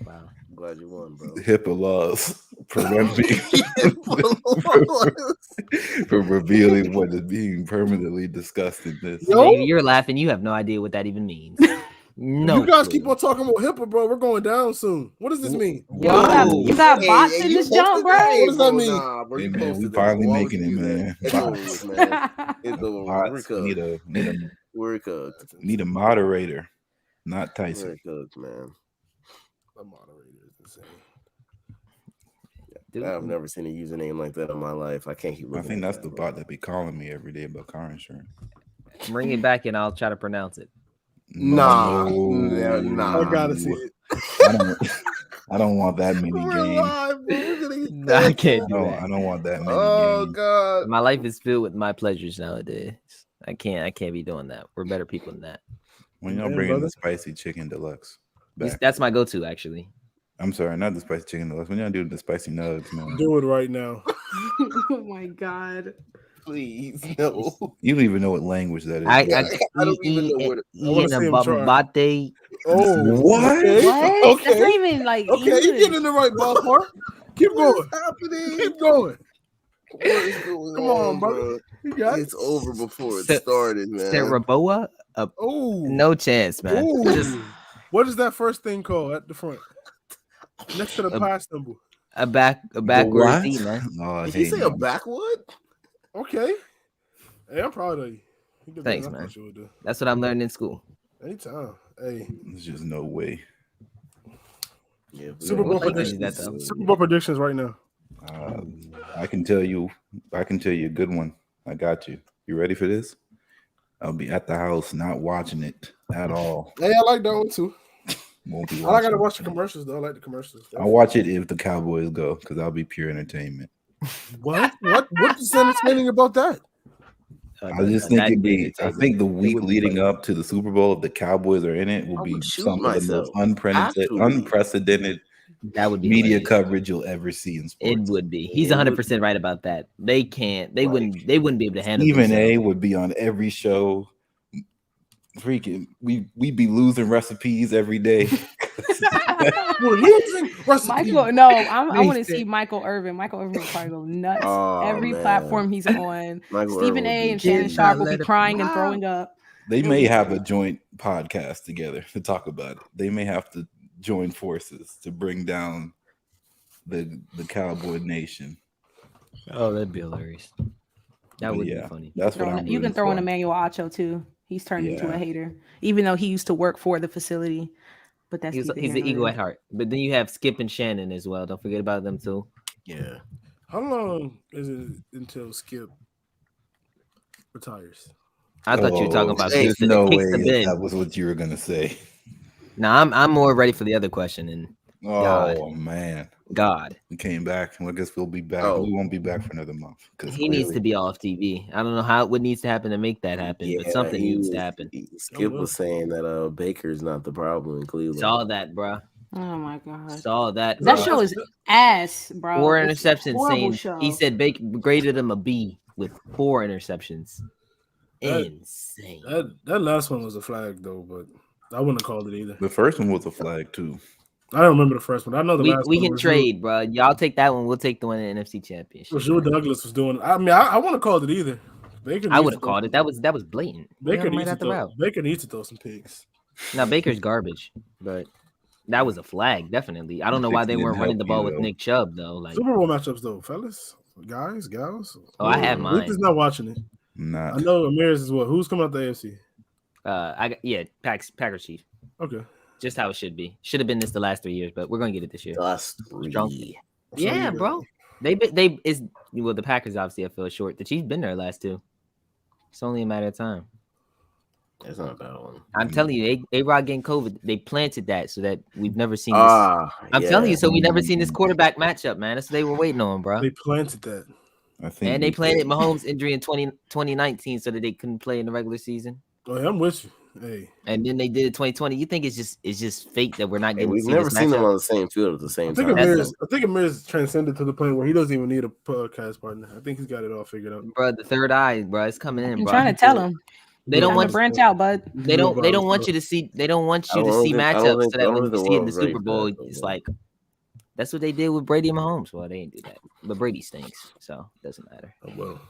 Wow. Glad you won, bro. HIPAA laws prevent me from revealing what is being permanently discussed in this. Yo. Nigga, you're laughing. You have no idea what that even means. No. You guys clue. keep on talking about HIPAA, bro. We're going down soon. What does this mean? Yo. You got bots in this jump, bro. What does that mean? Nah, bro, Hey, you man, we posted that. finally Why making would you it, do that? man. It's over with, man. It's over with. We're Bots cooked. We're cooked. need a moderator, not Tyson. We're cooked, man. The moderator is insane. Dude. I've never seen a username like that in my life. I can't keep I looking. think at that's that, the bro. bot that be calling me every day about car insurance. Bring it back and I'll try to pronounce it. Nah, No. nah. I gotta see it. I don't want that many We're games. live, bro. We're gonna get Nah, I can't do No, that. I don't want that many Oh games. God. My life is filled with my pleasures nowadays. I can't be doing that. We're better people than that. When y'all Yeah, bringing brother. the spicy chicken deluxe back. That's my go-to, actually. I'm sorry, not the spicy chicken deluxe. When y'all do the spicy nuggets, man. do it right now. Oh my god. Please, no. You don't even know what language that is. I don't even know what it- I wanna see him try. Bate. Oh, What? Okay. What? That's not Okay. even like Okay, you English. get in the right ballpark. Keep going. What's happening? Keep going. What is going Come on, brother. You got it. It's over before it Se- started, man. Saraboa? Oh, No chance, man. Ooh. Just What is that first thing called at the front? Next to the pie symbol. a backward what? Z, man. Oh, Did he hey, say a man. backwood? Okay. Hey, I'm proud of you. You did Thanks, better than I man. thought you would do. That's what I'm learning in school. Anytime. Hey, There's just no way. Yeah. Super Bowl What language is predictions. that, though? Super Bowl predictions right now. I can tell you a good one. I got you. You ready for this? I'll be at the house, not watching it at all. Hey, I like that one too. Won't be I gotta watching watch the it. commercials though. I like the commercials. I'll watch it if the Cowboys go, because I'll be pure entertainment. What? What is entertaining about that? I just think it'd be. I think the week would be leading funny. up to the Super Bowl, if the Cowboys are in it, will I be would shoot some of the myself. most Actually. unprecedented That would be media hilarious. coverage you'll ever see in sports. It would be. He's It would 100% right about that. They can't. They Like, wouldn't. They wouldn't be able to handle. Stephen A themselves. would be on every show. Freaking, we'd be losing recipes every day. We're losing recipes. Michael, no, I want to Wasted. see Michael Irvin. Michael Irvin would probably go nuts. Oh, Every man. platform he's on. Michael Stephen Irvin would A. be and Shannon Did Sharp not will be let it crying and fly. throwing up. They may have a joint podcast together to talk about it. They may have to join forces to bring down the Cowboy Nation. Oh, that'd be hilarious. That But would yeah, be funny. that's what I'm. You can rooting throw in for. Emmanuel Acho too. He's turned into Yeah. a hater, even though he used to work for the facility. But that's He's neither the here nor ego there. at heart. But then you have Skip and Shannon as well. Don't forget about them too. Yeah. How long is it until Skip retires? I thought you were talking Oh, about there's Skip no that way kicks the bed. that was what you were gonna say. No, I'm more ready for the other question. And Oh man, God. we came back, and I guess we'll be back. Oh. We won't be back for another month because He needs to be off TV. I don't know what needs to happen to make that happen, but something needs to happen. Skip was saying that Baker's not the problem in Cleveland. Saw that, bro. Oh my god. Saw that. That bro. show is ass, bro. 4 It's a interceptions. horrible Saying show. he said Baker graded him a B with 4 interceptions. Insane. That last one was a flag though, but I wouldn't have called it either. The first one was a flag too. I don't remember the first one. I know the last We one. can was trade, bro. Y'all take that one. We'll take the one in the NFC Championship. What Drew Douglas was doing. I mean, I wouldn't have called it either. Baker I needs would to have throw- called it. That was blatant. Baker Right needs, out to the throw, route. Baker needs to throw some picks. Now Baker's garbage, but that was a flag, definitely. I don't know why they Didn't weren't running the help you, ball with though. Nick Chubb though. Like, Super Bowl matchups though, fellas, guys, gals. oh, I have Luke mine. is not watching it. I Not. know Ramirez is what? Who's coming out the AFC? Packers Chiefs. Okay. Just how it should be. Should have been this the last 3 years, but we're gonna get it this year. Dust Strong. three. Yeah, bro. The Packers obviously I feel short. The Chiefs been there last 2. It's only a matter of time. That's not a bad one. I'm telling you, A-Rod getting COVID, they planted that so that we've never seen this. I'm telling you, so we never seen this quarterback matchup, man. That's what they were waiting on, bro. They planted that. I think. And they planted Mahomes' injury in 2019 so that they couldn't play in the regular season. Oh, yeah, I'm with you. Hey, And then they did it 2020. You think it's just fake that we're not Hey, getting we've to see never this seen them matchup? on the same field at the same I think time. Amir's transcended to the point where he doesn't even need a podcast partner. I think he's got it all figured out. Bro, the third eye, bro, it's coming in, I'm bro. trying to tell him. They don't Time want to branch out, bud. They don't want you to see. They don't want you to see matchups so that when you see it in the Super Bowl, it's like that's what they did with Brady and Mahomes. Well, they didn't do that, but Brady stinks, so it doesn't matter. Oh, well,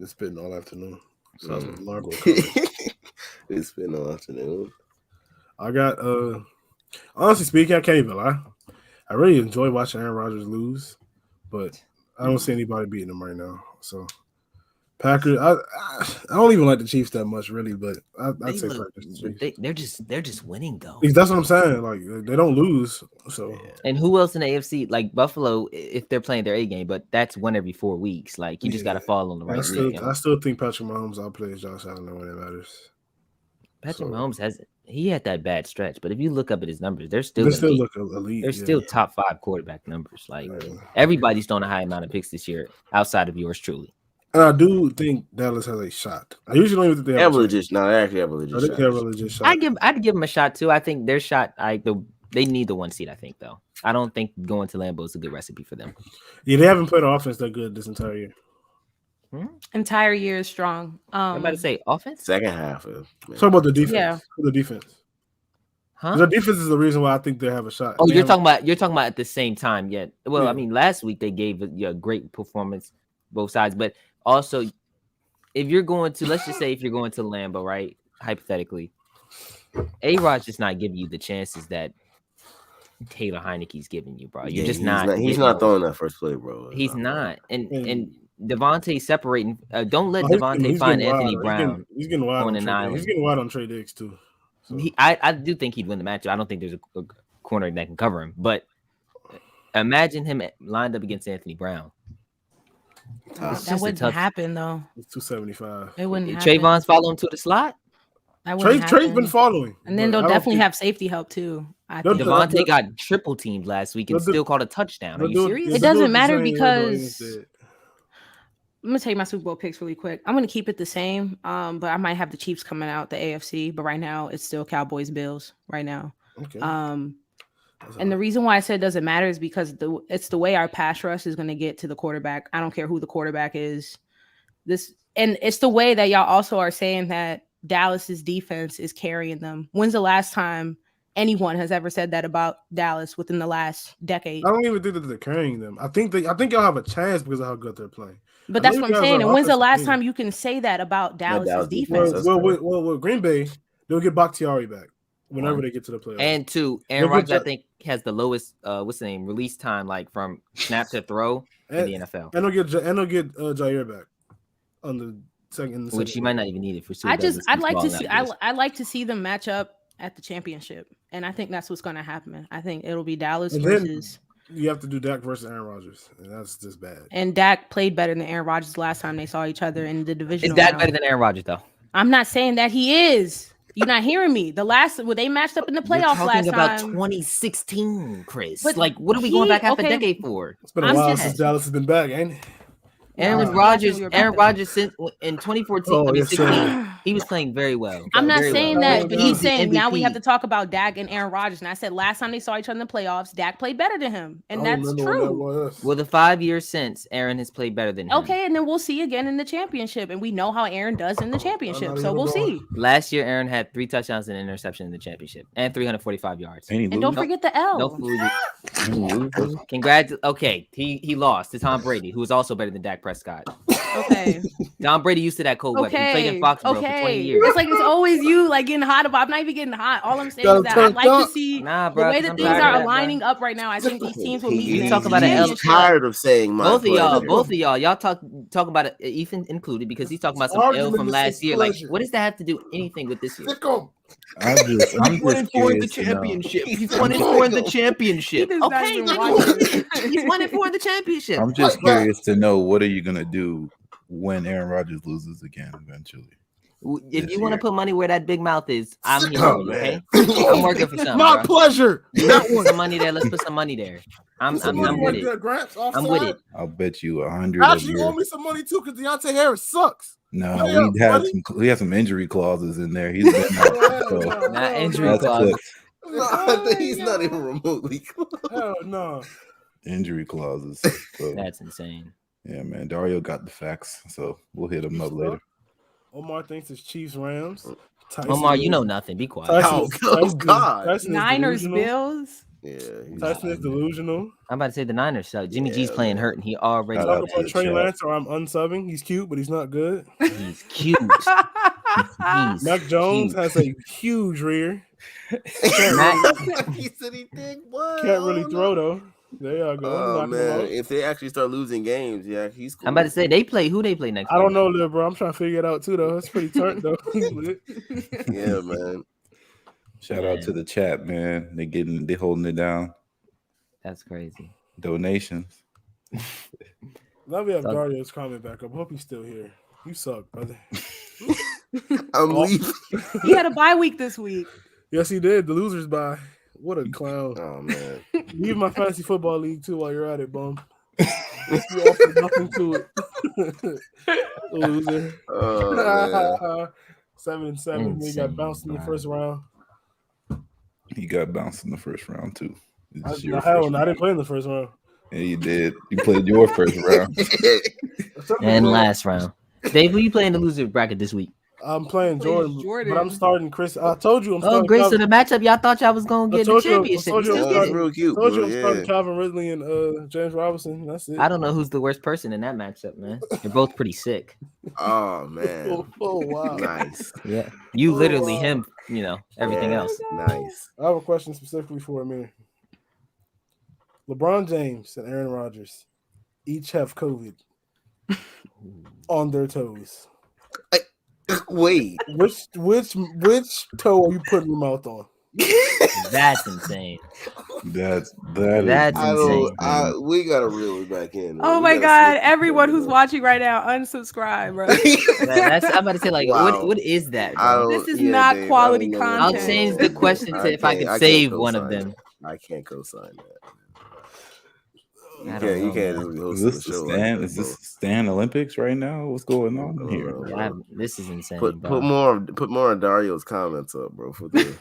it's been all afternoon. So that's what Largo It's been all afternoon. I got honestly speaking, I can't even lie. I really enjoy watching Aaron Rodgers lose, but I don't see anybody beating him right now. So Packers, I don't even like the Chiefs that much, really, but I'd say Packers. They're just winning though. That's what I'm saying. Like they don't lose. So And who else in the AFC? Like Buffalo, if they're playing their A game, but that's one every 4 weeks. Like you just got to fall on the right week. I still think Patrick Mahomes outplays Josh Allen when it matters. Patrick Mahomes had that bad stretch, but if you look up at his numbers, they're still look elite. They're still top 5 quarterback numbers. Like everybody's throwing a high amount of picks this year, outside of yours truly. And I do think Dallas has a shot. I usually don't even think they have a legit. No, they actually have a legit. They have a legit shot. I'd give them a shot too. I think their shot. They need the 1 seed. I think though. I don't think going to Lambeau is a good recipe for them. Yeah, they haven't played offense that good this entire year. Entire year is strong. I'm about to say offense. Second half. Talk about the defense. Yeah. The defense. Huh? The defense is the reason why I think they have a shot. Oh, They you're have- talking about at the same time. Yet, well, Yeah. I mean, last week they gave a great performance, both sides. But also, if you're going to, let's just say, if you're going to Lambeau, right? Hypothetically, A-Rod's just not giving you the chances that Taylor Heineke's giving you, bro. You're just not. He's not throwing that first play, bro. He's not. And And- Devontae separating. Don't let Oh, he's Devontae getting find wild. Anthony Brown. He's getting wild on on an Trey. island. He's getting wild on Trey Diggs too. So. I do think he'd win the matchup. I don't think there's a corner that can cover him. But imagine him lined up against Anthony Brown. It's That just a wouldn't tough- happen though. It's 275. It wouldn't happen. Trayvon's follow him to the slot. That wouldn't Trey's happen. been following, And then but they'll I don't definitely think- have safety help too. I They'll- think. Devontae got triple teamed last week and They'll do- still called a touchdown. Are they'll you do- serious? they'll It do doesn't the matter same way they're doing because- instead. I'm gonna take my Super Bowl picks really quick. I'm gonna keep it the same. But I might have the Chiefs coming out the AFC. But right now it's still Cowboys Bills right now. Okay. That's And the reason why I said it doesn't matter is because it's the way our pass rush is gonna get to the quarterback. I don't care who the quarterback is. And it's the way that y'all also are saying that Dallas's defense is carrying them. When's the last time anyone has ever said that about Dallas within the last decade? I don't even think that they're carrying them. I think y'all have a chance because of how good they're playing. But I that's believe what I'm you guys saying. are And when's the offensive last team. time you can say that about Dallas's Dallas defense? defense. Well, with Green Bay, they'll get Bakhtiari back whenever they get to the playoffs. And two, Aaron They'll get Rodgers, I that- think, has the lowest what's the name release time, like from snap to throw in the NFL, and they'll get Jair back on the second. which you might not even need it for. I'd like to see them match up at the championship, and I think that's what's going to happen. I think it'll be Dallas And then- versus. You have to do Dak versus Aaron Rodgers, and that's just bad. And Dak played better than Aaron Rodgers last time they saw each other in the division. Is that better than Aaron Rodgers though? I'm not saying that he is. You're not hearing me. The last when they matched up in the You're playoffs talking last about time. 2016, Chris. But Like, what are we going back half a okay. decade for? It's been a I'm while just- since Dallas has been back, ain't it? Aaron No, Rodgers. we were Aaron back Rodgers since in 2014. Oh, I mean, yes, sir. 16. He was playing very well. I'm not very saying well. that, but He's he's the saying now we have MVP. to talk about Dak and Aaron Rodgers. And I said last time they saw each other in the playoffs, Dak played better than him, and I don't that's remember when that true. was. Well, the 5 years since, Aaron has played better than him. Okay, and then we'll see again in the championship, and we know how Aaron does in the championship, not so even we'll going. see. Last year, Aaron had 3 touchdowns and an interception in the championship, and 345 yards. And he And don't lose? forget the L. No food. Congrats. Okay, he lost to Tom Brady, who was also better than Dak Prescott. Okay, Tom Brady used to that cold weather. He played in Foxborough for 20 years. It's like it's always you like getting hot about. I'm not even getting hot. All I'm saying Gotta is that turn I'd like to up. see Nah, the bro. way 'cause that I'm things tired of are that, bro. aligning up right now. I think these teams will meet. You in talk the about an L- He's championship. tired of saying my Both of y'all, pleasure. y'all talk about it, Ethan included, because he's talking about some Argument L from is last his year. Like, pleasure. what does that have to do anything with this year? Sick 'em. I'm just He's 1 and 4 in the curious to know. championship. He's 1 and 4 in the He championship. does not Okay, even nigga. watch it. He's 1 and 4 in the championship. I'm just Like that. curious to know what are you gonna do when Aaron Rodgers loses again eventually. If this you want to year. put money where that big mouth is, I'm here. Oh, for you, okay? man. I'm working for something. My bro. pleasure. You That want to put one. some money there? Let's put some money there. I'm Some money with right it. there, Gramps. I'm with it. I'll bet you 100 of Actually, you owe your. me some money too, because Deontay Harris sucks. No, Pay up, buddy. we had some injury clauses in there. He's been out, so Not injury that's clause. cooked. No, he's not even remotely close. Hell no. Injury clauses. So That's insane. yeah, man. Dario got the facts, so we'll hit him up later. Omar thinks it's Chiefs Rams. Tyson Omar, is- you know nothing. Be quiet. Tyson, Oh, God. Tyson is Niners, delusional. Bills. Yeah, he's- Tyson is delusional. I'm about to say the Niners suck. Jimmy G's Yeah, playing man. hurt, and he already Shout Talk out to about the Trey chat. Lance, or I'm unsubbing. He's cute, but he's not good. he's cute. He's Mac Jones cute. has a huge rear. Mac- he said he did what? Can't really throw though. There y'all go. Oh Knocking him man, out. if they actually start losing games, yeah, he's cool. I'm about to say who they play next. I don't week? know, little bro. I'm trying to figure it out too, though. It's pretty turnt though. Yeah, man. Shout out to the chat, man. They holding it down. That's crazy. Donations. Let me have Suck. Dario's comment back up. Hope he's still here. You suck, brother. I'm Oh. leaving. He had a bye week this week. Yes, he did. The losers bye. What a clown. Oh man. Leave my fantasy football league too while you're at it, bum. You offer nothing to it. Loser. Oh, 7-7. They got bounced in the first round. He got bounced in the first round too. This is your Hell, first no, I round. didn't play in the first round. Yeah, you did. You played your first round. And last round. Dave, who you playing the loser bracket this week? I'm playing Plays Jordan, but I'm starting Chris. I told you I'm Oh, starting. great. So Calvin, the matchup y'all thought y'all was gonna I get the told you- I championship. told You you still I'm get That's it. real cute, told you bro. I'm starting Yeah. Calvin Ridley and James Robinson. That's it. I don't know who's the worst person in that matchup, man. They're both pretty sick. Oh man. Oh wow. Nice. Yeah. You Oh, literally wow. him, everything Yeah, else. Nice. I have a question specifically for Amir. LeBron James and Aaron Rodgers each have COVID on their toes. Wait. Which toe are you putting your mouth on? That's insane. That's That's I insane. don't. We gotta reel it back in. Oh We my gotta god! slip it Everyone back who's in. watching right now, unsubscribe, bro. I'm about to say, like, Wow. what is that, I bro? don't- This is yeah, not Dave, I quality don't know what I'll you're content. change doing. the question to if I could can't save one of co-sign them. that. I can't co-sign that. I You don't can't. You know, can't man. really Is host this the the show. stand? Like Is that, this Stan Olympics right now? What's going on bro. here? This is insane, Put bro. more of Dario's comments up, bro, for the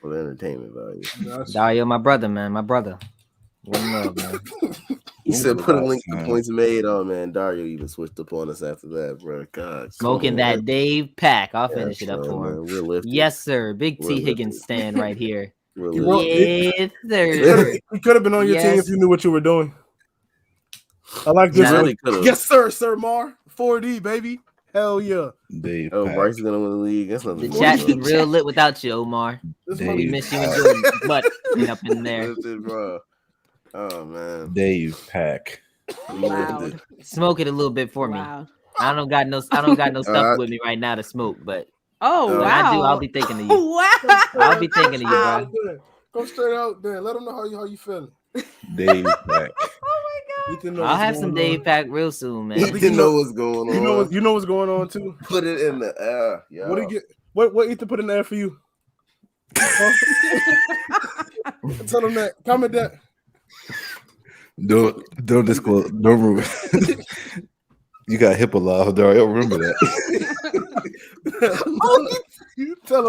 entertainment value. Dario, my brother, man, my brother. One love, man. He said, Ooh, "Put a last link to time. points made." Oh man, Dario even switched up on us after that, bro. God, Smoking come that on, Dave pack. I'll man. finish it up Yes, for him. man. We're lifted. Yes, sir. Big We're T lifted. Higgins stand right here. We're He lifted. wrote- Yes, sir. He could have been on your team Yes. if you knew what you were doing. I like this Nah. one. Really could've. Yes, sir, Sir Mar. 4D, baby. Hell yeah. Dave. Oh, Pack. Bryce is gonna win the league. That's not The the chat's been real lit without you, Omar. This Dave. We mother- miss you and Jordan butt up in there. Lifted, bro. Oh man, Dave Pack. lifted. Smoke it a little bit for me. Wow. I don't got no stuff with me right now to smoke, but Oh When when wow. I do, I'll be thinking of you. Wow. I'll be thinking of you, bro. Go straight out there. Let them know how you feeling. Dave Pack. Ethan knows I'll what's have some going Dave on. pack real soon, He man. didn't know what's going on. You know what's going on too. Put it in the air. Yeah. What he get? What Ethan put in there for you? Huh? Tell him that. Comment that. Don't disclose. Don't ruin. You got HIPAA law, Dario. Remember that. You tell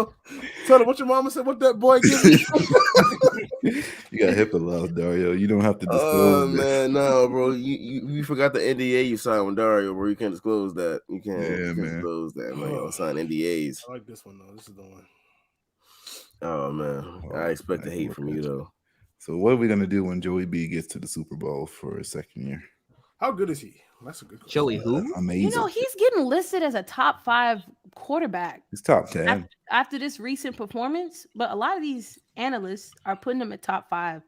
him what your mama said. What that boy give you? You got HIPAA laws, Dario. You don't have to Oh disclose. man, no, bro. You forgot the NDA you signed with Dario, bro. You can't disclose that. You can't, disclose that, man. You don't sign NDAs. I like this one though. This is the one. Oh man, I expect the hate from you though. So what are we gonna do when Joey B gets to the Super Bowl for his second year? How good is he? That's a good question. Joey who? Amazing. You know, he's getting listed as a top 5 quarterback He's top 10. after this recent performance, but a lot of these analysts are putting him at top 5.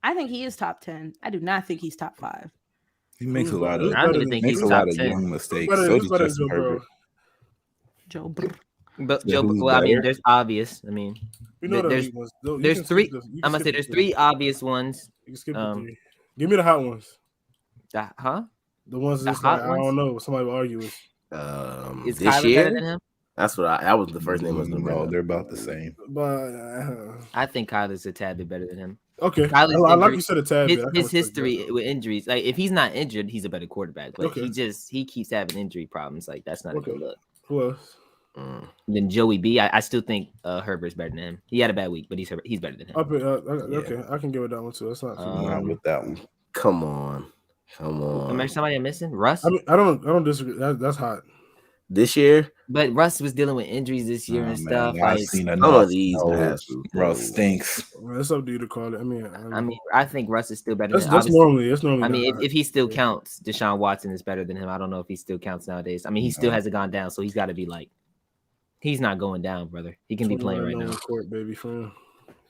I think he is top 10. I do not think he's top 5. He makes a lot of I don't even think makes he's a lot top of 10. young mistakes. Better- So who's does better than Justin Joe Burrow? Herbert. Joe Burrow. But Yeah, Joe, who's well, I mean, better? there's obvious. I mean, You know there's the ones. You there's can three. skip the- you can I'm gonna say skip there's the 3 obvious ones. You can skip the um, 3. Give me the hot ones. Huh? The ones The that's hot like, I ones? don't know. Somebody will argue with. Is This Kyler better year, than him? that's what that was the first name I was gonna bring No, up. they're about the same. But I think Kyler's a tad bit better than him. okay, Kyler's I like injury- you said a tad His, bit. I his can respect history that. with injuries, like if he's not injured, he's a better quarterback. But Okay. he keeps having injury problems. Like that's not a good Okay. look. Who else? Then Joey B, I still think Herbert's better than him. He had a bad week, but he's better than him. Okay, I can give it that one too. That's not. I'm not with that one. Come on. Remember somebody I'm missing? Russ. I mean, I don't disagree. That's hot. This year, But Russ was dealing with injuries this year Nah, and man, stuff. I've Like, seen some enough. of these No, passes, Russ stinks. Well, it's up to you to call it. I think Russ is still better. that's than normally. That's normally. I mean, not if he still hot. counts, Deshaun Watson is better than him. I don't know if he still counts nowadays. I mean, he still hasn't gone down, so he's got to be like, he's not going down, brother. He can be playing right now. Court, baby, friend.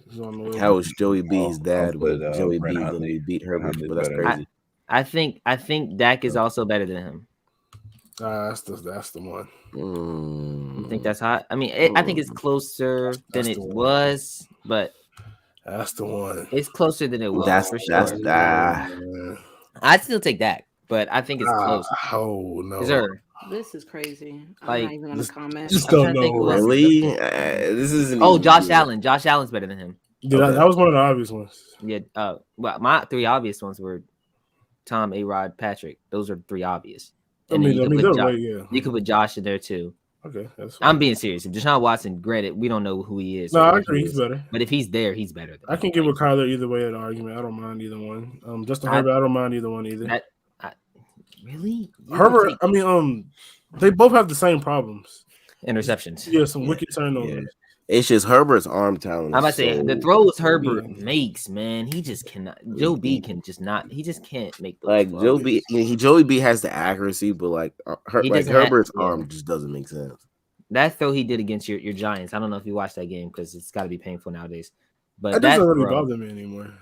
He's on the way. How was Joey B's dad I'll with put, Joey Brent B when Hundley. he beat Herbert? Hundley's But that's better. crazy. I think Dak is also better than him. That's the one. You think that's hot? I mean, I think it's closer than That's it the one. was, but That's the one. it's closer than it was That's for sure. Man. I'd still take Dak, but I think it's close. Oh no. Sir, This is crazy. I'm Like, not even gonna comment. Just I'm don't trying to think know. who else- Really? This isn't. oh, even Josh good. Allen. Josh Allen's better than him. Dude, that was one of the obvious ones. Yeah. Well, my 3 obvious ones were Tom, A-Rod, Patrick. Those are 3 obvious. And then you could they're put right. Yeah. you could put Josh in there too. Okay, that's. I'm being serious. If Deshaun Watson, granted, we don't know who he is. No, or I what agree. he He's is, better. but if he's there, he's better. Than I him. can get with Kyler either way of the argument. I don't mind either one. Justin I- Herbert, I don't mind either one either. Really? You would Herbert, take I mean, they both have the same problems. interceptions. Yeah, some wicked turnovers. Yeah. It's just Herbert's arm talent. I'm about to say the throws Herbert Yeah. makes, man. He just cannot. Joe B can just not. He just can't make those. Like throws. Joey B has the accuracy, but like He doesn't have- Herbert's yeah. arm just doesn't make sense. That throw he did against your Giants. I don't know if you watched that game because it's got to be painful nowadays. But That that doesn't really throw, bother me anymore.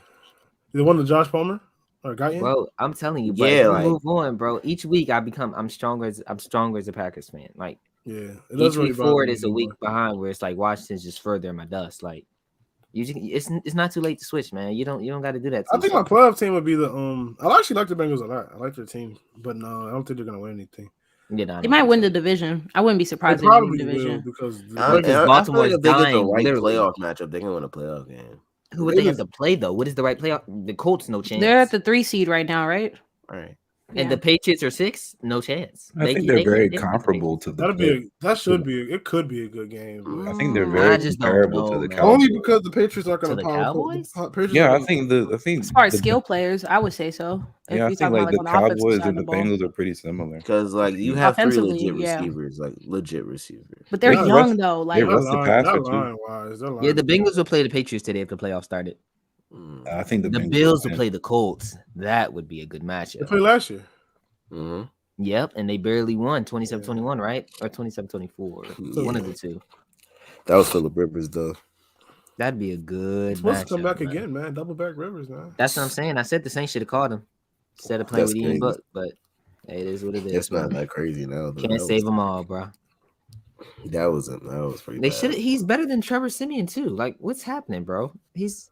The one to Josh Palmer or Guyton? bro, I'm telling you, but Yeah, if you like- move on, bro. Each week I'm stronger as a Packers fan. Like Yeah, it each doesn't really week bother forward me is a week anymore. behind where it's like Washington's just further in my dust. Like it's not too late to switch, man. You don't got to do that. to I think my yourself. playoff team would be the I actually like the Bengals a lot. I like their team, but no, I don't think they're gonna win anything. Yeah, nah, I They don't might think win so. the division. I wouldn't be They surprised if they win probably the will division. because the I- Bengals- and I Baltimore's feel like if they get the dying, right literally. playoff matchup, they can win a playoff game. Who would they have Ravens- to play though? What is the right playoff? The Colts, no chance. They're at the 3 seed right now, right? All right. And Yeah. the Patriots are 6, no chance. I think can- they're can- very they can- comparable to the. it could be a good game. I think they're I very just don't comparable to know, the man. Cowboys. Only because the Patriots are going To to the Cowboys? Yeah, I think As far as the- skill players, I would say so. If Yeah, I you're think talking like about, the on offensive Cowboys side and the of ball. Bengals are pretty similar. Because like you have 3 Offensively, legit yeah. receivers, like legit receivers. But they're Yeah, young Russ- though. they Like Russ the passer, too. Yeah, the Bengals will play the Patriots today if the playoffs started. I think The Bengals Bills will win. play the Colts. That would be a good They matchup. played last year. Mm-hmm. Yep, and they barely won 27-21, right? Or 27-24. One of the two. That was Phillip Rivers, though. That'd be a good He's supposed to come matchup, back man. again, man. Double back Rivers, man. That's what I'm saying. I said the Saints should have called him instead of playing That's with Ian crazy. Book, but hey, it is what it is. It's not man. that crazy now. Though. Can't save them all, bro. That was pretty. They bad. should. He's better than Trevor Siemian too. Like, what's happening, bro? He's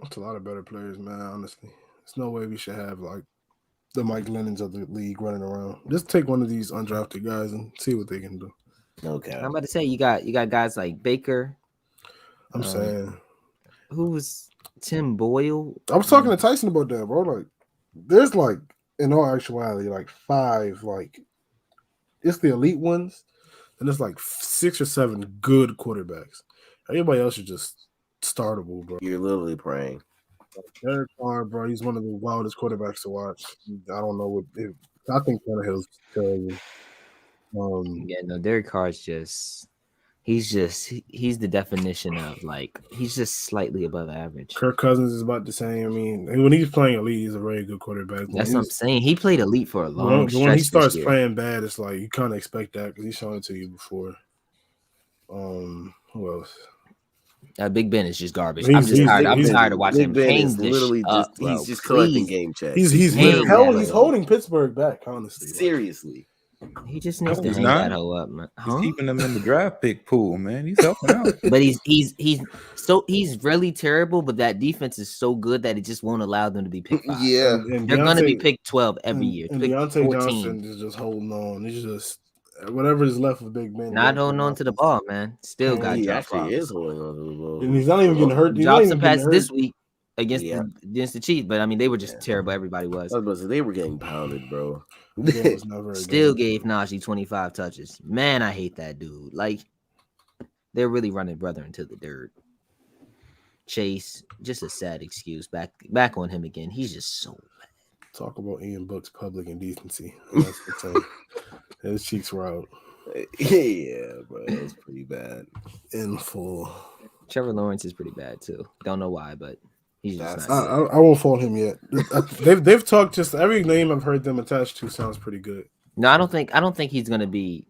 That's a lot of better players, man. Honestly, there's no way we should have like the Mike Lennons of the league running around. Just take one of these undrafted guys and see what they can do. Okay. I'm about to say you got guys like Baker. I'm saying. Who was Tim Boyle? I was talking to Tyson about that, bro. Like, there's like, in all actuality, like 5, like, it's the elite ones, and there's like 6 or 7 good quarterbacks. Everybody else is just startable, bro. You're literally praying. Derek Carr, bro, he's one of the wildest quarterbacks to watch. I don't know what I think Tannehill's terrible. Yeah, no, Derek Carr's he's the definition of like he's just slightly above average. Kirk Cousins is about the same. I mean, when he's playing elite, he's a very good quarterback. That's what I'm saying. He played elite for a long But stretch. when he starts this year. playing bad, it's like you kind of expect that because he's shown it to you before. Who else? Big Ben is just garbage. He's- I'm just he's- tired. I'm he's- tired of watching him Big Ben hang is this literally shit up, just bro. he's just collecting Please. game checks. He's hanging that holding Pittsburgh back, honestly. Seriously. He just needs No, to he's hang not. that hoe up, man. He's Huh? keeping them in the draft pick pool, man. He's helping out. But he's really terrible. But that defense is so good that it just won't allow them to be picked 5. Yeah. And They're going to be Deontay- picked 12 every year. And Pick Deontay 14. Johnson is just holding on. He's just whatever is left of Big Ben. Not holding on to the ball, man. Still got He drop actually balls. is holding on to the ball. And he's not even getting hurt. He's not Dropped even some getting passes hurt. this week against Yeah. against the Chiefs, but I mean they were just terrible. Everybody was. I was about to say, they were getting pounded, bro. It was never a Still game. gave Najee 25 touches. Man, I hate that dude. Like they're really running brother into the dirt. Chase, just a sad excuse. Back on him again. He's just so bad. Talk about Ian Book's public indecency. That's the thing. His cheeks were out Yeah, bro. That was pretty bad. in full. Trevor Lawrence is pretty bad too. Don't know why, but he's just That's- not. I won't fault him yet. They've talked. Just every name I've heard them attached to sounds pretty good. No, I don't think he's gonna be.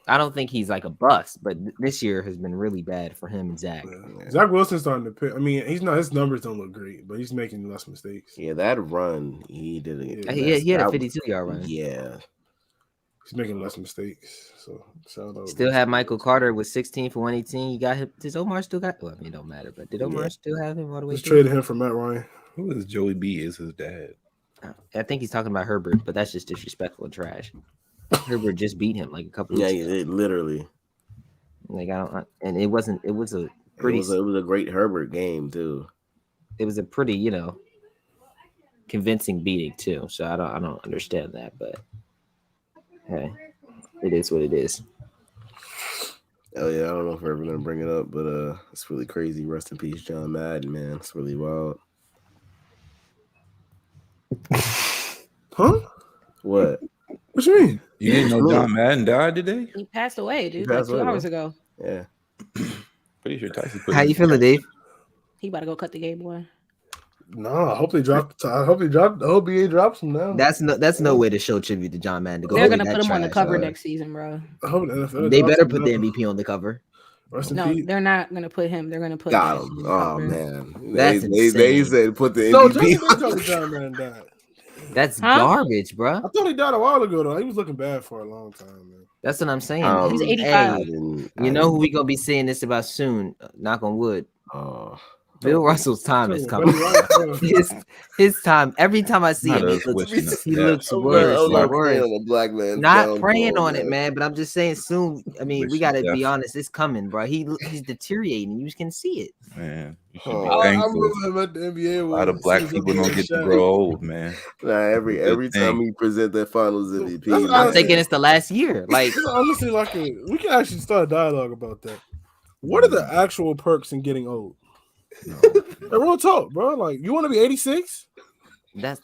I don't think he's like a bust, but this year has been really bad for him and Zach. Yeah. Zach Wilson's starting to pick. I mean, he's not. His numbers don't look great, but he's making less mistakes. Yeah, that run, he did it. He had a 52-yard run. Yeah. He's making less mistakes. So shout out. Still have Michael Carter with 16 for 118. You got him. Does Omar still got? Well, I mean, it don't matter. But did Omar still have him all the way? Just through? traded him for Matt Ryan. Who is Joey B? Is his dad? I think he's talking about Herbert, but that's just disrespectful and trash. Herbert just beat him like a couple. Yeah, Weeks ago. it literally. Like I don't, and it wasn't. It was a It pretty. was a great Herbert game too. It was a pretty, convincing beating too. So I don't understand that, but hey, it is what it is. Oh yeah, I don't know if we're ever gonna bring it up, but it's really crazy. Rest in peace, John Madden, man. It's really wild. Huh? What? What you mean? You didn't know John Madden died today? He passed away, dude, passed like 2 away, hours bro. ago. Yeah. Pretty sure Tyson put How it you in feeling, there. Dave? He about to go cut the game, boy. No, I hope they dropped. I hope BA drops him now. That's no way to show tribute to John Madden. To go They're play gonna that put him on the trash, cover dog. next season, bro. I hope the NFL They drops better him put now. the MVP on the cover. Rest in No, peace. they're not gonna put him. They're gonna put Got Madison him. on the Oh cover. man. That's they insane. said put the No, MVP. Justin did tell me John Madden died. That's Huh? garbage, bro. I thought he died a while ago though. He was looking bad for a long time, man. That's what I'm saying. He's Hey, 85. you know who we gonna be saying this about soon? Knock on wood. Oh, Bill Russell's time is Buddy coming. Ryan, his time. Every time I see Not him, he us looks, wishing it. he Yeah. looks I'm worse. not and worse. praying on a black man. Not praying on it, man, but I'm just saying soon. I mean, we Wish gotta death. be honest. It's coming, bro. He's deteriorating. You can see it. Man, you should Oh. be I thankful. remember him at the NBA. A lot of black people don't get to grow old, man. Nah, every Good time thing. he present that Finals MVP, That's man. I'm honestly- thinking it's the last year. Like, It's honestly like we can actually start a dialogue about that. What are the actual perks in getting old? Hey, real talk, bro. Like, you want to be 86? that's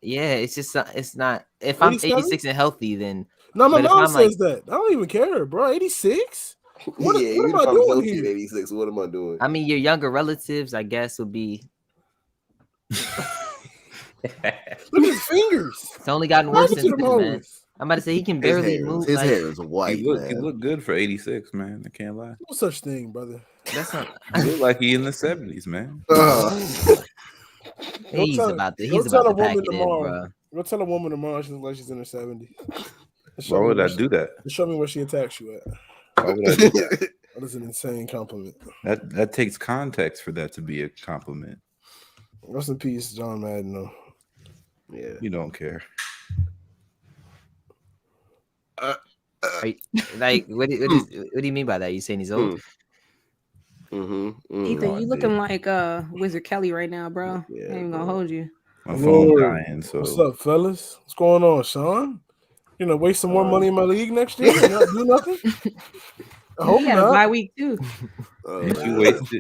yeah. It's just it's not. If I'm 87? 86 and healthy, then No, my But if mom I'm like- says that. I don't even care, bro. 86? What yeah, am even I if I'm doing healthy here? at 86, what am I doing? I mean, your younger relatives, I guess, would be. Look at his fingers. It's only gotten What worse happened since to them then, man. hoes? I'm about to say he can His barely hair, move. his like, hair is white, He man. look good for 86, man. I can't lie. No such thing, brother. That's not. He look like he in the 70s, man. He's tell- about to. go He's tell about a to pack woman it in, tomorrow. bro. Go tell a woman tomorrow she looks like she's in her 70s. Why would I do that? Show me where she attacks you at. Why would I do that? That is an insane compliment. That takes context for that to be a compliment. Rest in peace, John Madden. Though. Yeah. You don't care. Like, what do you mean by that? You saying he's old? Ethan, Oh, you looking like Wizard Kelly right now, bro. Yeah, I ain't even gonna bro. hold you. My phone's Lord. dying. So What's up, fellas? What's going on, Sean? You know, waste some more money in my league next year and not do nothing? I hope He had a not. bye week too. Ain't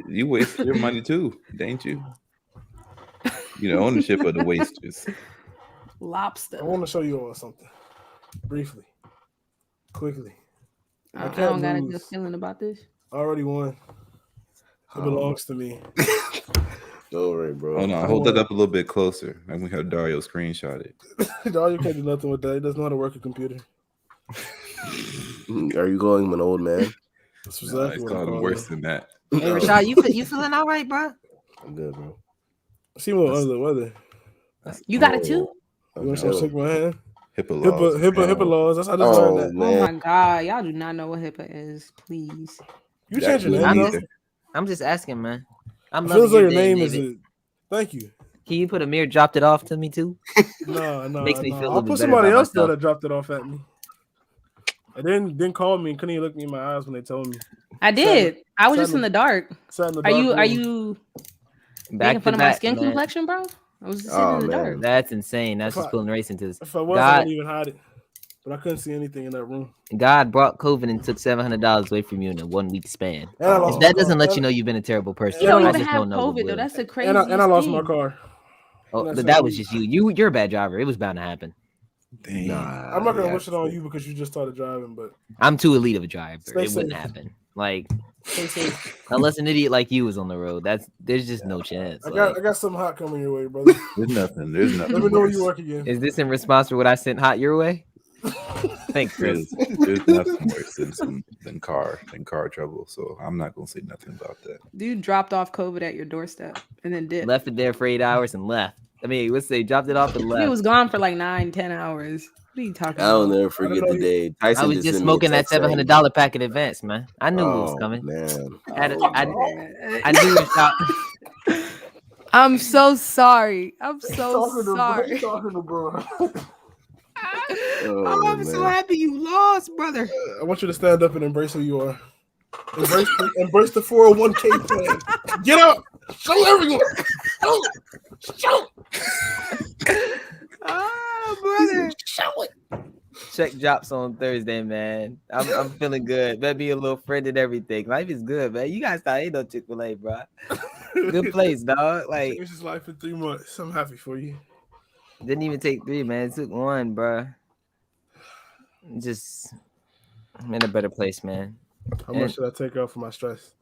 you wasted your money too, ain't you? You know, ownership of the wasters. Lobster. I want to show you all something briefly, quickly. I can't don't got a lose. good feeling about this. I already won. It belongs to me. All right, bro. Hold on, hold that up a little bit closer. And we have Dario screenshot it. Dog, you can't do nothing with that. He doesn't know how to work a computer. Are you calling him an old man? That's Nah, exactly it's what I called call worse him. than that. Hey, Rashad, you feeling all right, bro? I'm good, bro. I seem a little under the weather. You got it too? You want to shake my hand? HIPAA laws. HIPAA laws. That's how I just Oh, learned that. man. Oh my god, y'all do not know what HIPAA is, please. You That change your wouldn't name, though. either. I'm just asking, man. I'm It feels like loving your your day, name is David. a. Thank you. Can you put Amir dropped it off to me too? No. Makes me feel a I'll little put bit better somebody about else there myself. that dropped it off at me. And then didn't call me and couldn't even look me in my eyes when they told me. I did. I was just Sat in the dark. Sat in the Are dark you room. making Back fun to of my back, skin man. complexion, bro? I was just sitting in the dark. That's insane. That's If just I- pulling race into this. If I was, I God, wouldn't even hide it. But I couldn't see anything in that room. God brought COVID and took $700 away from you in a 1 week span. And I lost If my that doesn't car. let you know you've been a terrible person, You And don't I I even just have don't know what COVID though. will. That's the crazy. And I lost my car. Oh, That's that like was me. just you. You're a bad driver. It was bound to happen. Dang. Nah, I'm not gonna yeah, wish it on you because you just started driving, but I'm too elite of a driver. Stay It wouldn't safe. happen. Like, stay safe. unless an idiot like you was on the road, there's just no chance. I Like, got something hot coming your way, brother. There's nothing. There's nothing. Let me know when worse. you work again. is this in response to what I sent hot your way? Thanks, Chris. There's nothing worse than car trouble. So I'm not gonna say nothing about that. Dude dropped off COVID at your doorstep and then dipped. Left it there for 8 hours and left. I mean, let's say dropped it off and He left. was gone for like 9-10 hours. What are you talking I'll about? never forget the day I Tyson was just sent me a smoking that text saying, $700 pack in advance, man. I knew it was Oh, coming. man. I knew it was I'm so sorry. I'm so sorry. Talking to bro. Oh, I'm so man. happy you lost, brother. I want you to stand up and embrace who you are. Embrace the 401k plan. Get up. Show everyone. Show. Oh, brother. Show it. Check drops on Thursday, man. I'm feeling good. Better be a little friend and everything. Life is good, man. You guys thought ain't no Chick-fil-A, bro. Good place, dog. Like, Changed his life in 3 months. I'm happy for you. didn't even take 3, man. It took 1, bro. Just, I'm in a better place, man. How much should I take out for my stress?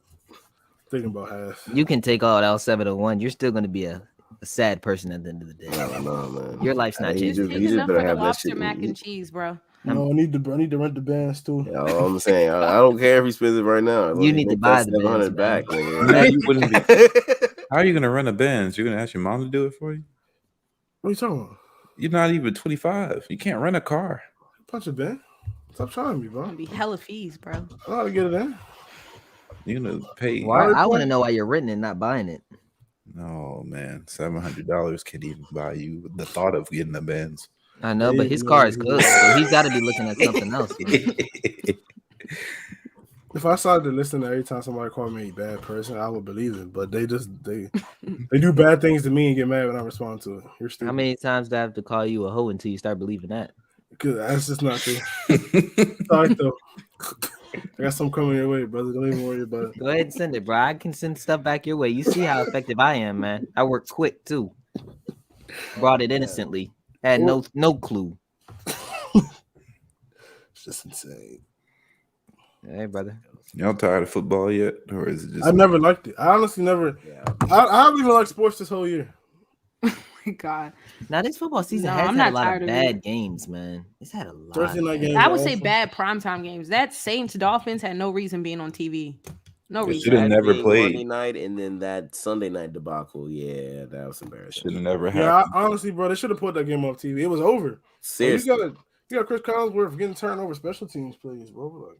Thinking about half. You can take all L701. You're still gonna be a sad person at the end of the day. I don't know, man. Your life's not Hey, changing. you Take just enough better for the have that lobster shit. mac and cheese, bro. No, I need to rent the bands too. Yeah, all I'm saying, I don't care if he spends it right now. You need to buy the 700 Benz, back. man. nigga. You wouldn't be- How are you gonna run a Benz? You're gonna ask your mom to do it for you? What are you talking about? You're not even 25. You can't rent a car. Punch it, Ben. Stop trying me, bro. Gonna be hella fees, bro. I know how to get it in. You're gonna pay. Why? I want to know why you're renting and not buying it. No, man, $700 can't even buy you the thought of getting a Benz. I know, but his car is good, so he's got to be looking at something else. If I started to listen to every time somebody called me a bad person, I would believe it. But they do bad things to me and get mad when I respond to it. You're stupid. How many times do I have to call you a hoe until you start believing that? Because that's just not true. Sorry though. I got something coming your way, brother. Don't even worry about it. Go ahead and send it, bro. I can send stuff back your way. You see how effective I am, man. I work quick too. Brought it innocently. Had no clue. It's just insane. Hey, brother. Y'all tired of football yet, or is it just? I never liked it. I honestly never. Yeah. I haven't even liked sports this whole year. My God. Now this football season No, has I'm had not a lot tired of of bad it. games, man. It's had a lot. Thursday night man. games. I would say awesome. bad primetime games. That Saints Dolphins had no reason being on TV. No They reason. should've never Saturday, played. Monday night, and then that Sunday night debacle. Yeah, that was embarrassing. Should have never Yeah, happened. honestly, bro, they should have put that game off TV. It was over. Seriously. You got Chris Collinsworth getting turned over special teams plays, bro. Like,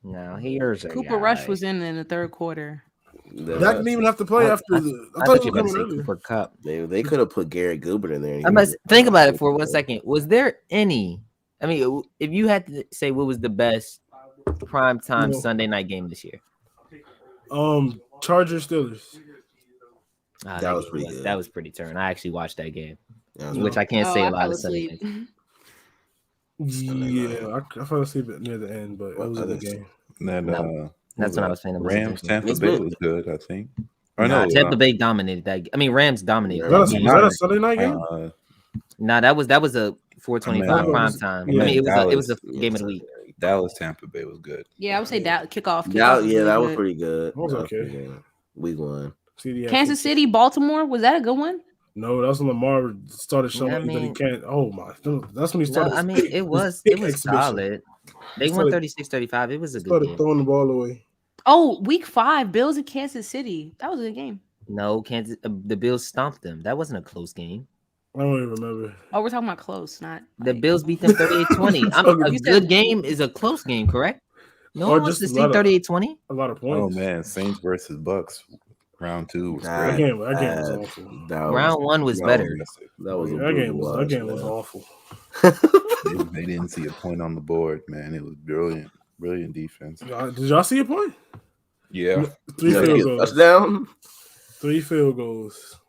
No, here's a Cooper guy. Rush was in the third quarter. that didn't even have to play after the. I thought he you was were about to say coming earlier. Cooper Cup. They could have put Garrett Gilbert in there. and he I must would've- think about it for 1 second. Was there any I mean, if you had to say what was the best primetime No. Sunday night game this year, Chargers Steelers. That was game pretty good. That was pretty turn. I actually watched that game, That was which I can't Oh, say I a lot fell of Sunday asleep. games. Yeah, I fell asleep near the end, but it was a good game. That No, That's when I was saying it was Rams different. Tampa It's Bay been- was good, I think. Or Nah, no, Tampa Bay dominated that. I mean, Rams dominated. Is that, that a, game. is that a Sunday night game? Nah, that was a 425 I mean, prime time. yeah, I mean, it was Dallas, a game of the week. Dallas Tampa Bay was good. Yeah, I would say that kickoff. Yeah, kickoff yeah, that was good. pretty good. That was That okay. pretty good. Week 1. CD had Kansas City, Baltimore. Was that a good one? No, that's when Lamar started showing Yeah, I that he mean- can't. Oh my! That's when he No, started. I mean, it was big exhibition. solid. They won 36-35. It was a good Started game. throwing the ball away. Oh, week 5, Bills and Kansas City. That was a good game. No, Kansas. The Bills stomped them. That wasn't a close game. I don't even remember. Oh, we're talking about close, not The like- Bills beat them 38-20. A You said- good game is a close game, correct? No Or one wants just to a see lot of- 38-20. A lot of Oh points. man, Saints versus Bucks, round 2 was Nah, great. That game was awful. Round 1 was better. That was a That game brutal was watch, awful. They didn't see a point on the board, man. It was brilliant defense. Did y'all see a point? Yeah, 3 Yeah, field he- goals. touchdown. 3 field goals.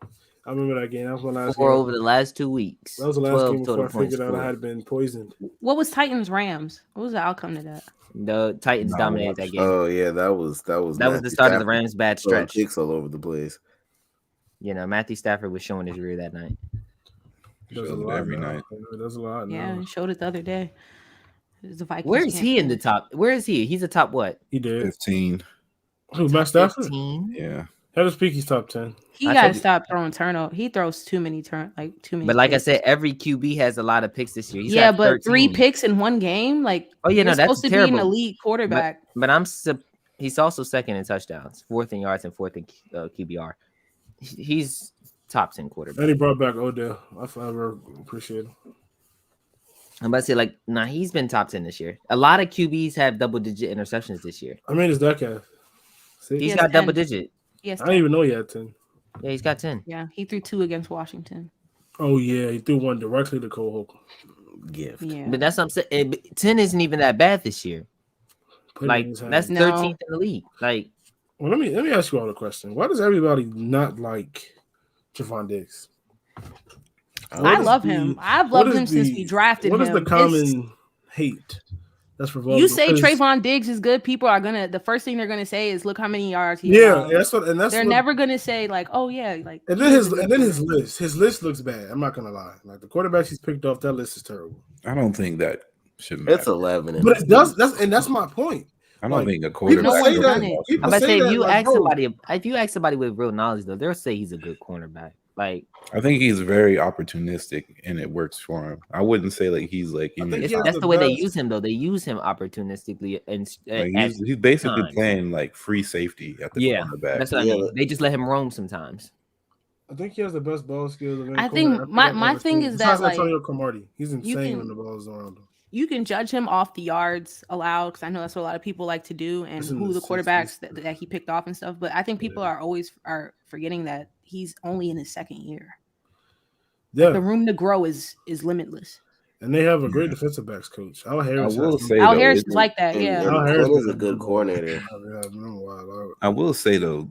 I remember that game. That was my last 4 game. over the last 2 weeks. That was the last 12 game before total I points figured out I scored. had been poisoned. What was Titans Rams? What was the outcome to that? The Titans No, dominated that game. Oh yeah, that was that was the Matthew start of the Stafford Rams' bad throwing stretch. kicks all over the place. You know, Matthew Stafford was showing his rear that night. Does a Shows it lot every now. night. It does a lot. Yeah, now. he showed it the other day. The Vikings Where is can't he in the finish. top? Where is he? He's a top what? He did. 15. Who, Matt Stafford? 15? Yeah, Had his peak. He's top 10. He I got to told you. stop throwing turnover. He throws too many too many. But like I picks. said, every QB has a lot of picks this year. He's yeah, got but 3 13. picks in one game, like Oh yeah, no, you're that's supposed to terrible. be an elite quarterback. But he's also second in touchdowns, 4th in yards, and 4th in QBR. He's top 10 quarterback. And he brought back Odell. I forever appreciate him. I'm about to say, like, nah, he's been top 10 this year. A lot of QBs have double-digit interceptions this year. I mean, it's that guy. See, He's has got 10. double-digit. Yes, I didn't even know he had 10. Yeah, he's got 10. yeah, he threw 2 against Washington. Oh yeah, he threw one directly to Cole Holcomb. Gift. Yeah, But that's what I'm saying. 10 isn't even that bad this year. Put it in Like, his hand. that's No. 13th in the league. Like, Well, let me ask you all a question. Why does everybody not like Javon Diggs? I What is love the- him. I've what loved is him since the- we drafted What him. is the His- common hate that's revolving? you say because- Trayvon Diggs is good, people are gonna. The first thing they're gonna say is, "Look how many yards he." Yeah, allowed." that's what, and that's They're what, never gonna say like, "Oh yeah, like." And then his list looks bad. I'm not gonna lie. Like the quarterbacks he's picked off, that list is terrible. I don't think that should matter. It's 11. in But the it does. That's my point. I don't like, think a People quarterback. No say one's that. done it. People I'm about to say, that, if you like, ask bro, somebody with real knowledge, though, they'll say he's a good cornerback. Like, I think he's very opportunistic and it works for him. I wouldn't say like he's like, I think it's, he has that's the the way they best- use him, though. They use him opportunistically, and like at he's basically times. playing like free safety at the Yeah, cornerback. that's what I Yeah, mean. but- They just let him roam sometimes. I think he has the best ball skills. Of any I think corner my- I've my ever thing seen. is that, Besides like, Antonio Cromartie, he's insane can- when the ball's around him. You can judge him off the yards allowed because I know that's what a lot of people like to do, and It's in who the the quarterbacks 60s. that he picked off and stuff. But I think people Yeah. are always forgetting that he's only in his second year. Yeah, The room to grow is limitless. and they have a great Yeah. defensive backs coach. Al I Harris. will has- say Al though, Harris it- is like that, And- yeah. and Al Harris Quinn is is a good coordinator. I will say though,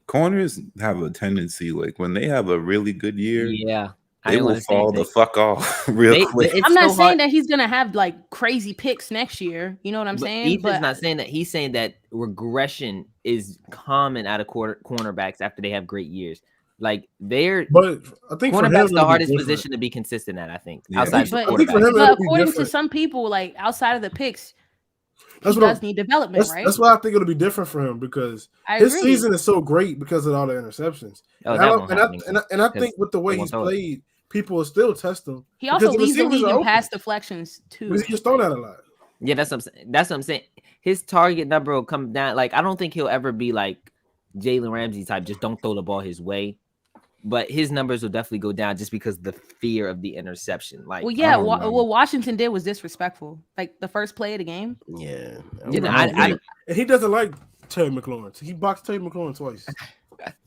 corners have a tendency like when they have a really good year, Yeah, I they don't will understand fall the things. fuck off real quick. It's I'm not so saying hard- that he's gonna have like crazy picks next year. You know what I'm but saying? Ethan's But not saying that. He's saying that regression is common out of cornerbacks after they have great years. Like they're But I think for him, cornerback's it'll the be hardest different. position to be consistent at. I think Yeah. outside of the But- I think for quarterback. him, but it'll be according to different. some people, like outside of the picks, That's he what does need development, right? That's why I think it'll be different for him because I his agree. season is so great because of all the interceptions. Oh, And that I, won't and, happen. I because think with the way they he's won't throw it. played, people will still test him. He also because the leads the receivers league are in open. pass deflections too. Because he gets thrown at a lot. Yeah, that's what I'm saying. That's what I'm saying. His target number will come down. Like I don't think he'll ever be like Jalen Ramsey type. Just don't throw the ball his way. But his numbers will definitely go down just because the fear of the interception. Like, Well, yeah, don't know. what Washington did was disrespectful. Like the first play of the game. Yeah. you know, I I, don't And he doesn't like Terry McLaurin. He boxed Terry McLaurin twice.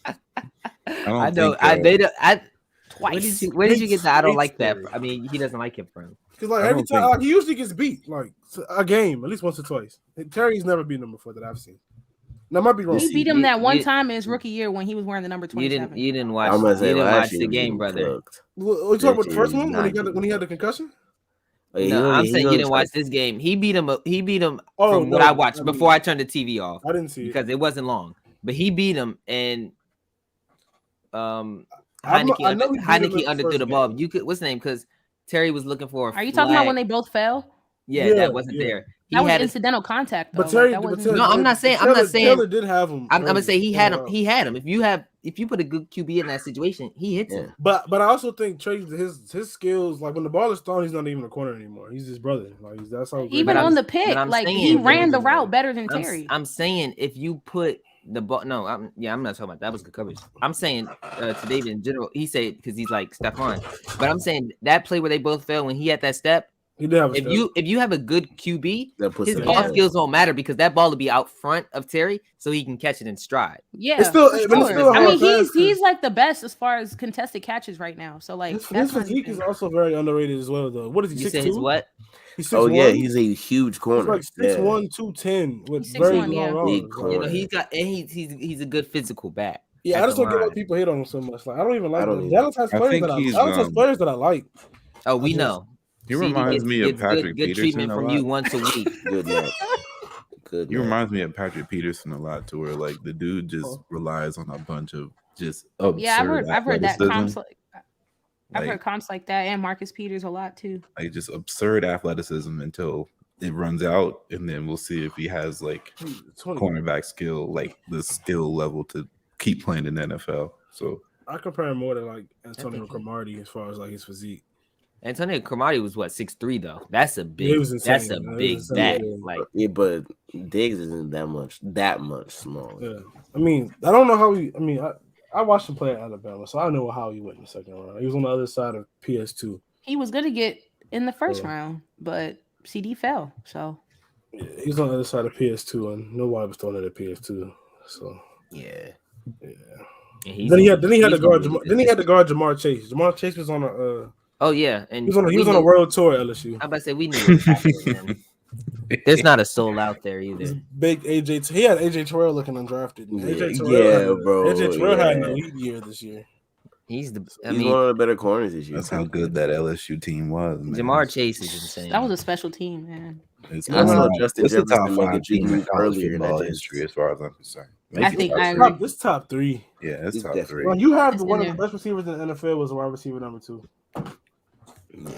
don't I know. think, They don't. twice. Where did you get that? I don't Hates like that. Terry. I mean, he doesn't like him from. Because like I every don't time, think- like, he usually gets beat like a game at least once or twice. Terry's never beaten him before that I've seen. Now, I might be wrong. He beat him that one you- time in his rookie year when he was wearing the number 27. You didn't watch. I'm gonna You say didn't last watch year the was game, getting brother. cooked. We talking about the This first year one he's when he not had the getting concussion. Like, No, I'm saying you only didn't watch tried- this game. He beat him. He beat him Oh, from what no, I watched I mean- before I turned the TV off I didn't see it. because it wasn't long. But he beat him, and I Heineke, know he beat him in Heineke the underthrew first the ball. game. You could what's the name? Because Terry was looking for. Are you talking about when they both fell? Yeah, Yeah, that wasn't yeah. there. He That was had. incidental contact. Though. But Terry, that but wasn't- Terry- No, I'm not saying- I'm Taylor- not saying- Taylor did have him. I'm gonna say he had him. early. He had him. If you put a good QB in that situation, he hits him. But I also think Trey his skills, like when the ball is thrown, he's not even a corner anymore. He's his brother. Like that's how Even But I'm- on the but pick, I'm like saying he that ran the was- route better than Terry. I'm saying if you put the ball, no, I'm not talking about that was good coverage. I'm saying to David in general, he said because he's like Stephon, but I'm saying that play where they both fell when he had that step. he did have a If you have a good QB, That puts his it ball out. skills won't matter because that ball will be out front of Terry, so he can catch it in stride. Yeah, It's still- for but it's sure. still a I mean, hard pass, he's like the best as far as contested catches right now. So like his that's my physique thing. is also very underrated as well. Though, what is he? You 6'2"? say his what? He's 6'1"? Oh yeah, he's a huge He's corner. like 6'1", 210 with He's very 6'1", long yeah. arms. Big Like, corner. You know, he's a good physical back. yeah, I at just the don't get why line. people hate on him so much. Like I don't even like I don't that. either. Dallas has I players think that he's, Dallas has players that I like. Oh, we just- know. He CD reminds gets- me of gets Patrick good treatment Peterson a from lot. you once a week. Good man. Good He man. reminds me of Patrick Peterson a lot, to where like the dude just relies on a bunch of just absurd Yeah, I've heard that athleticism, comps I've like, heard comps like that and Marcus Peters a lot too. like just absurd athleticism until it runs out, and then we'll see if he has like 20. cornerback skill, like the skill level to keep playing in the NFL. So I compare him more to like Antonio think he- Cromartie as far as like his physique. Antonio Cromartie was what 6'3" though. That's a He big. was That's insane, a man. He big was insane, back. yeah. Like Yeah, but Diggs isn't that much smaller. Yeah, I mean, I don't know how he. I mean, I watched him play at Alabama, so I know how he went in the second round. He was on the other side of PS2. He was gonna get in the first Yeah. round, but CD fell. So Yeah, he was on the other side of PS2, and nobody was throwing it at PS2. So yeah. yeah. And he's Then he had gonna- to he's guard. gonna be Then he had to guard Jamar Chase. Jamar Chase was on a. Oh yeah, and He was we on a knew- world tour at LSU. I'm about to say we knew. It was happening, man. There's not a soul out there He's either. big AJ. He had AJ Terrell looking undrafted. Yeah, AJ Terrell yeah, had, bro, AJ Terrell had an yeah. elite year this year. He's the. I He's mean, one of the better corners this year. that's how good that LSU team was. Man. Jamar Chase is insane. that was a special team, man. It's, I saw it's Justin the top Jefferson make a 5 team jump in college earlier in football that history, as far as I'm concerned. I Make it think top I three. agree. This top three. Yeah, it's He's top definitely- three. Well, you have It's one in of the there. best receivers in the NFL was a wide receiver number 2. Yeah.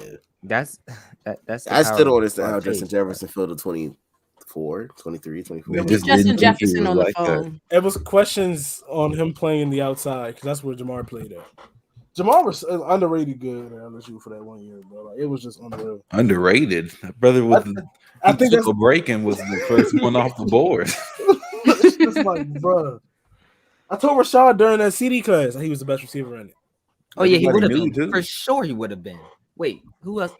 That's the I power still don't of understand how Jamar Justin Chase. Jefferson fell to 24, 23, 24. They just Justin didn't think he Jefferson was on the like that. phone. It was questions on him playing the outside because that's where Jamar played at. Jamar was underrated good at LSU for that 1 year, bro. Like, it was just unreal. Underrated. That brother was I think took that's a break and was the first one off the board. it's just like, bro. I told Rashad during that CD class that he was the best receiver in it. Oh yeah, he would have Everybody been knew, for too. sure. He would have been. Wait, who else?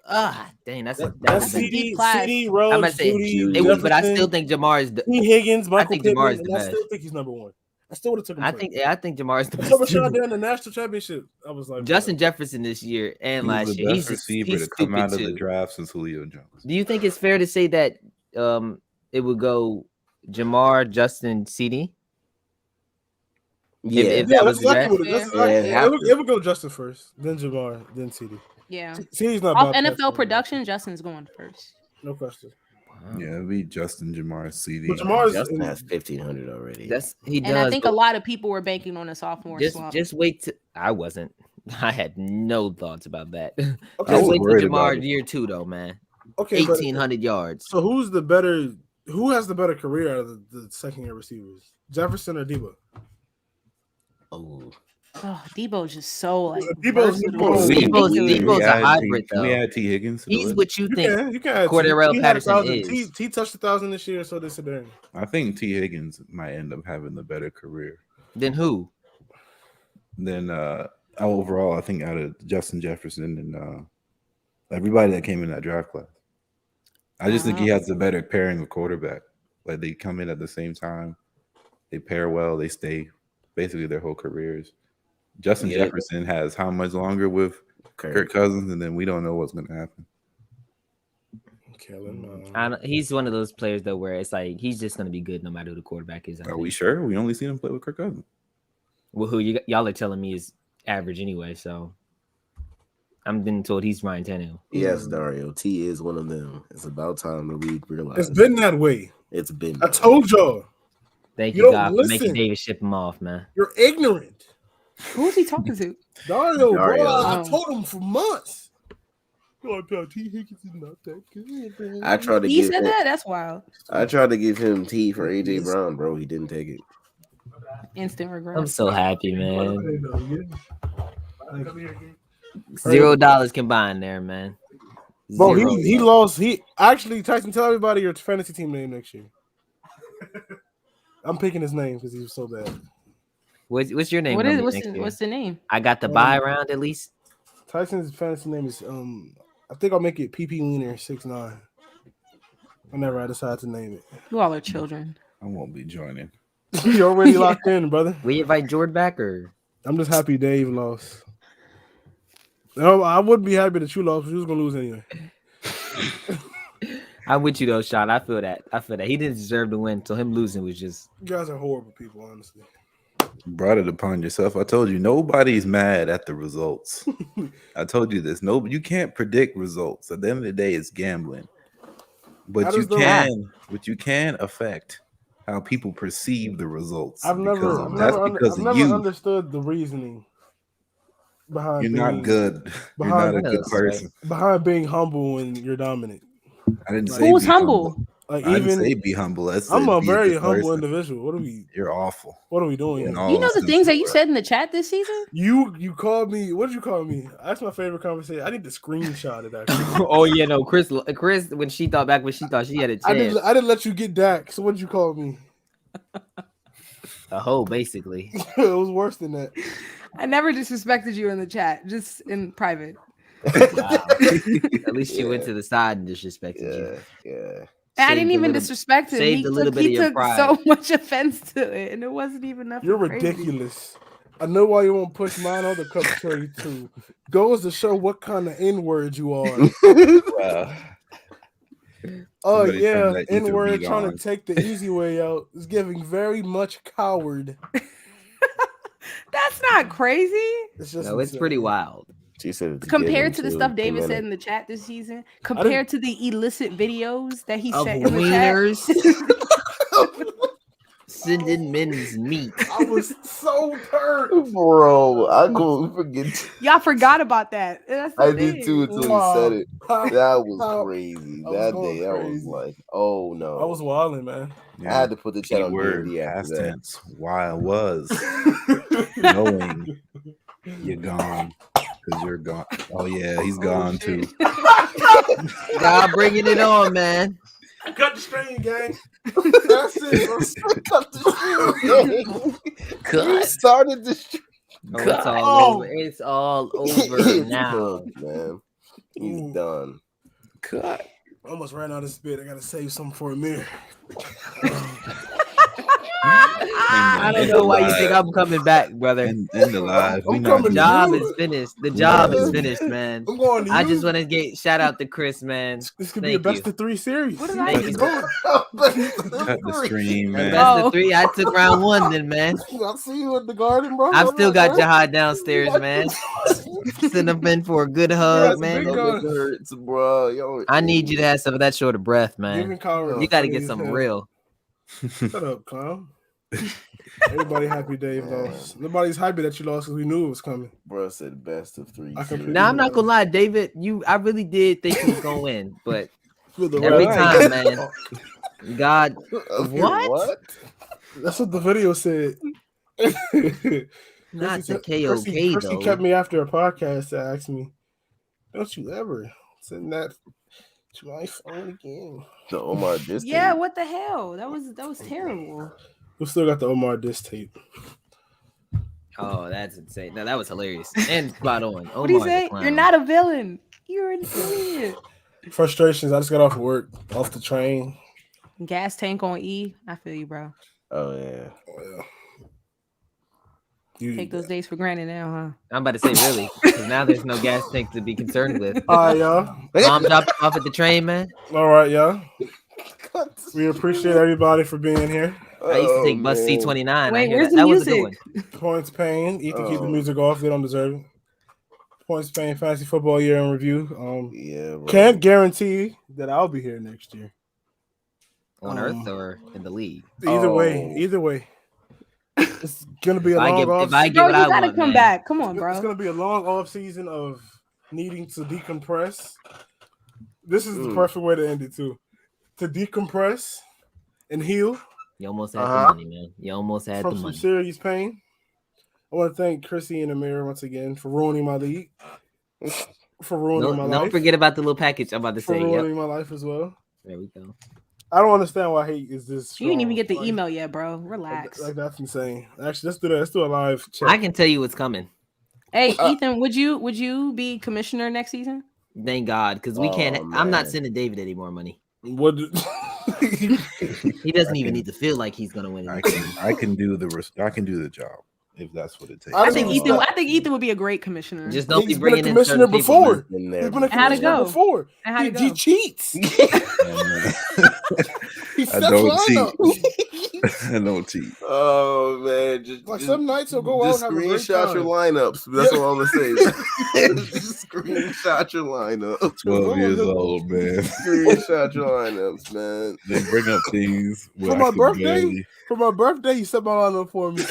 Dang, that's That that's a been, deep CD, class. CD, I'm Rose, about to say Judy, it was, but I Jefferson, still think Jamar is the. T. Higgins, Michael think Pittman, Jamar is the and I best. still think he's number 1. I still would have took him. I first. think Jamar is the I told best. Rashad during the national championship. I was like, Justin Jefferson this year and He last was the year, best he's receiver he's to come stupid out of the too. draft since Julio Jones. Do you think it's fair to say that it would go Jamar, Justin, CD? Yeah. if yeah, that that's was the exactly draft? what it is. Yeah, it have It would go Justin first, then Jamar, then CD. Yeah. CD's not Off bypassing NFL him. production, Justin's going first. No question. Wow. Yeah, it'd be Justin, Jamar, CD. But Jamar's Justin has 1,500 already. That's he does. And I think but a lot of people were banking on a sophomore slump. just wait to. I wasn't. I had no thoughts about that. Okay, I Just was wait worried till about Jamar it. year 2 though, man. okay, but- 1,800 yards. So who's the better? Who has the better career out of the second year receivers? Jefferson or Debo? Oh, Oh, Debo's just so like Debo's- versatile. Debo's- Debo's a hybrid, Can we though. add T. Higgins? to He's it? what you think. You can add Cordarrelle T. He had Patterson 1,000. is. T touched 1,000 this year, so did Sedarian. I think T. Higgins might end up having the better career Then who? than overall. I think out of Justin Jefferson and everybody that came in that draft class. I just think he has the better pairing of quarterback. Like they come in at the same time, they pair well, they stay basically their whole careers. Justin Yeah. Jefferson has how much longer with Kirk Cousins, and then we don't know what's going to happen. He's one of those players though where it's like he's just going to be good no matter who the quarterback is. Are we sure? We only seen him play with Kirk Cousins. Well, who y'all are telling me is average anyway, so I'm being told he's Ryan Tannehill. Yes, Dario. T is one of them. It's about time the league realizes. It's been that way. It's been. I told y'all. Thank You you, don't God, for listen. making David ship him off, man. You're ignorant. Who's he talking to? Dario, Dario. bro. I told him for months. Oh, T. Higgins is not that good, man. I tried to He give said him, that? That's wild. I tried to give him T for AJ Brown, bro. He didn't take it. Instant regret. I'm so happy, man. Bro, $0 combined there, man. Bro, Zero. he lost. He actually, Tyson, tell everybody your fantasy team name next year. I'm picking his name because he was so bad. What's your name? What's the name? I got the buy round at least. Tyson's fantasy name is I think I'll make it PP Wiener 6'9". Whenever I decide to name it. You all are children. I won't be joining. You're already locked in, brother. We invite Jordan back, or I'm just happy Dave lost. No, I wouldn't be happy that you lost, but you was gonna lose anyway. I'm with you though, Sean. I feel that. He didn't deserve to win, so him losing was just. You guys are horrible people, honestly. You brought it upon yourself. I told you nobody's mad at the results. I told you this. No, you can't predict results. At the end of the day, it's gambling. But you can affect how people perceive the results. I've never understood the reasoning behind. You're not good. You're not a good person. Behind being humble when you're dominant. I didn't say who's be humble. Like I even didn't say be humble. I'm a very humble individual. What are we? You're awful. What are we doing? In here? all You know the senses, things that you bro. said in the chat this season? You called me. What did you call me? That's my favorite conversation. I need to screenshot it. Actually, Oh yeah, no, Chris. When she thought she had a chance. I didn't let you get Dak. So what did you call me? A hoe, basically. It was worse than that. I never disrespected you in the chat, just in private. Wow. At least she went to the side and disrespected you. Yeah. I Saved didn't a even little- disrespect him. saved He a little took, bit of he your took pride. so much offense to it, and it wasn't even nothing. You're crazy. ridiculous. I know why you won't push mine or the cup tray too. Goes to show what kind of N-word you are. Wow. Oh Somebody yeah, turned that ether N-word beat trying on. to take the easy way out is giving very much coward. That's not crazy. It's just No, it's insane. pretty wild. She said Compared to the stuff David said in the chat this season, compared to the illicit videos that he Of sent in the chat. wieners. Sending men's meat. I was so hurt. Bro, I couldn't forget. Y'all forgot about that. That's the I thing. did too until Wow. he said it. That was How- crazy. I was That going day, I was crazy. like, oh no. I was wilding, man. I had to put the chat on Keyword D&D after past that. tense. Why I was knowing you're gone because you're gone. Oh yeah, he's gone too. God bringing it on, man. Cut the string, gang. That's it. Cut the stream. Cut. Started the stream. Oh, it's all over. It's all over It's now. done, man. He's Ooh. done. Cut. I almost ran out of spit. I gotta save something for a mirror. I don't know why you think I'm coming back, brother. End the live. We I'm not coming The doing job you. is finished. The job is Yeah. finished, man. I'm going to I you. just want to get shout out to Chris, man. This could be a Thank best you. of 3 series. What did I Let's do? go. cut the stream, man. That's Oh. the 3. I took round 1 then, man. I'll see you at the garden, bro. I've still got Jahad downstairs, man. Send him in for a good hug, Yes, man. big Stomach hurts, bro. Yo, I need you to have some of that short of breath, man. Giving Coward You got to funny get as something hell. real. Shut up, clown. Everybody happy Dave lost. Nobody's happy that you lost because we knew it was coming. Bro said best of 3. I completely- Now I'm not gonna lie, David. I really did think he was gonna win, but For the every right. time, man. God, What? That's what the video said. not the Chrissy KOK though. kept me after a podcast to ask me, "Don't you ever send that to my phone again?" The Omar Distin. Yeah, what the hell? That was terrible. We still got the Omar diss tape. Oh, that's insane. No, that was hilarious and spot on. What do you Omar's a say? clown. You're not a villain. You're an idiot. Frustrations. I just got off work, off the train. Gas tank on E. I feel you, bro. Oh yeah. Oh, yeah. Take those days for granted now, huh? I'm about to say really, because now there's no gas tank to be concerned with. All right, y'all. Mom dropped it off at the train, man. All right, y'all. We appreciate everybody for being here. I used to take Oh, bus man. C29. Wait, I hear where's that. the That was a good music? one. Points Pain. Ethan, keep the Oh. music off. They don't deserve it. Points Pain Fantasy Football Year in Review. Yeah, bro. Can't guarantee that I'll be here next year. On Um, Earth or in the league. Either way, Oh. either way. It's gonna be a If I long get- off. if I get- Bro, what you I gotta want, come man. back. Come on, It's bro. gonna be a long off season of needing to decompress. This is the Mm. perfect way to end it too. To decompress and heal You almost had Uh-huh. the money, man. You almost had from the some money. serious pain. I want to thank Chrissy and Amir once again for ruining my league. For ruining my Don't life. forget about the little package I'm about to For say. Yep. ruining my life as well. There we go. I don't understand why hate is this. You didn't even strong. get the Like- email yet, bro. Relax. Like that's insane. Actually, let's do that. Let's do a live chat. I can tell you what's coming. Hey, Ethan, would you be commissioner next season? Thank God, because we can't. Oh, I'm not man. sending David any more money. What? He doesn't I even can- need to feel like he's gonna win. I can do the job if that's what it takes. I I think don't Ethan. know. I think Ethan would be a great commissioner. Just don't He's be been a bringing in commissioner certain people, man. before. Been there He's been a before. How'd it commissioner go? before. And how'd it He go? cheats. He I sets don't lineups. I don't cheat. Oh man, just, Like just, some nights he'll go out just and have a great screenshot your time. lineups. That's Yeah. all I'm gonna say. Just screenshot your lineups. 12 years old, man. Screenshot your lineups, man. They bring up things where For I my could birthday? barely- For my birthday, he set my lineup for me.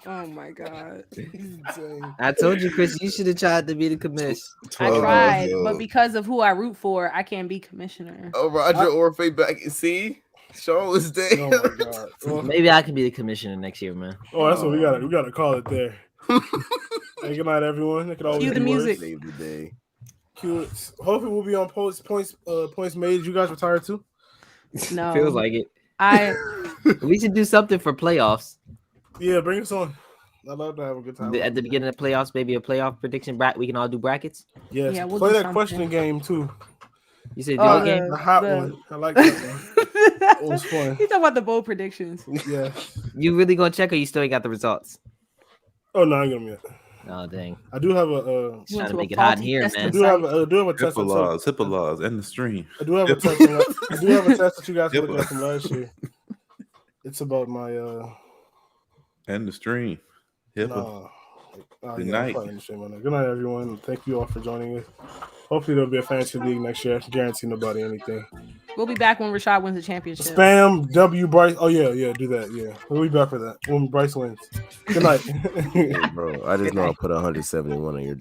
Oh my god. He's insane. I told you, Chris, you should have tried to be the commish. I 12 tried, years but old. because of who I root for, I can't be commissioner. Oh, Roger Orphe back. See, Sean was there. Oh my god. Well, Maybe I can be the commissioner next year, man. oh, that's what we got. We got to call it there. Hey, good night, everyone. It could always Cue the be worse. music. Save the day. Cue it. Hopefully, we'll be on points made. You guys retired too? No, Feels like it. I. We should do something for playoffs. Yeah, bring us on. I'd love to have a good time. At the beginning of the playoffs, maybe a playoff prediction. We can all do brackets. Yes. Yeah, we'll Play do that something. question game too. You said Oh, do a game. The hot the- one. I like that one. It was fun. You talking about the bold predictions? Yeah. You really gonna check, or you still ain't got the results? Oh no, I ain't gonna be. Oh dang! I do have a. You Trying went to a make it hot in faulty here, testing man. I do have. I do have a test. HIPAA on laws, HIPAA laws, and the stream. I do have a test. I do have a test that you guys can look HIPAA. at from last year. It's about my And the stream. HIPAA. no. Good I'm night. probably in the shame on that. Good night, everyone. Thank you all for joining us. Hopefully, there'll be a fantasy league next year. I can guarantee nobody anything. We'll be back when Rashad wins the championship. Spam W Bryce. Oh yeah, do that. Yeah, we'll be back for that when Bryce wins. Good night. Hey, bro, I just know I put 171 on your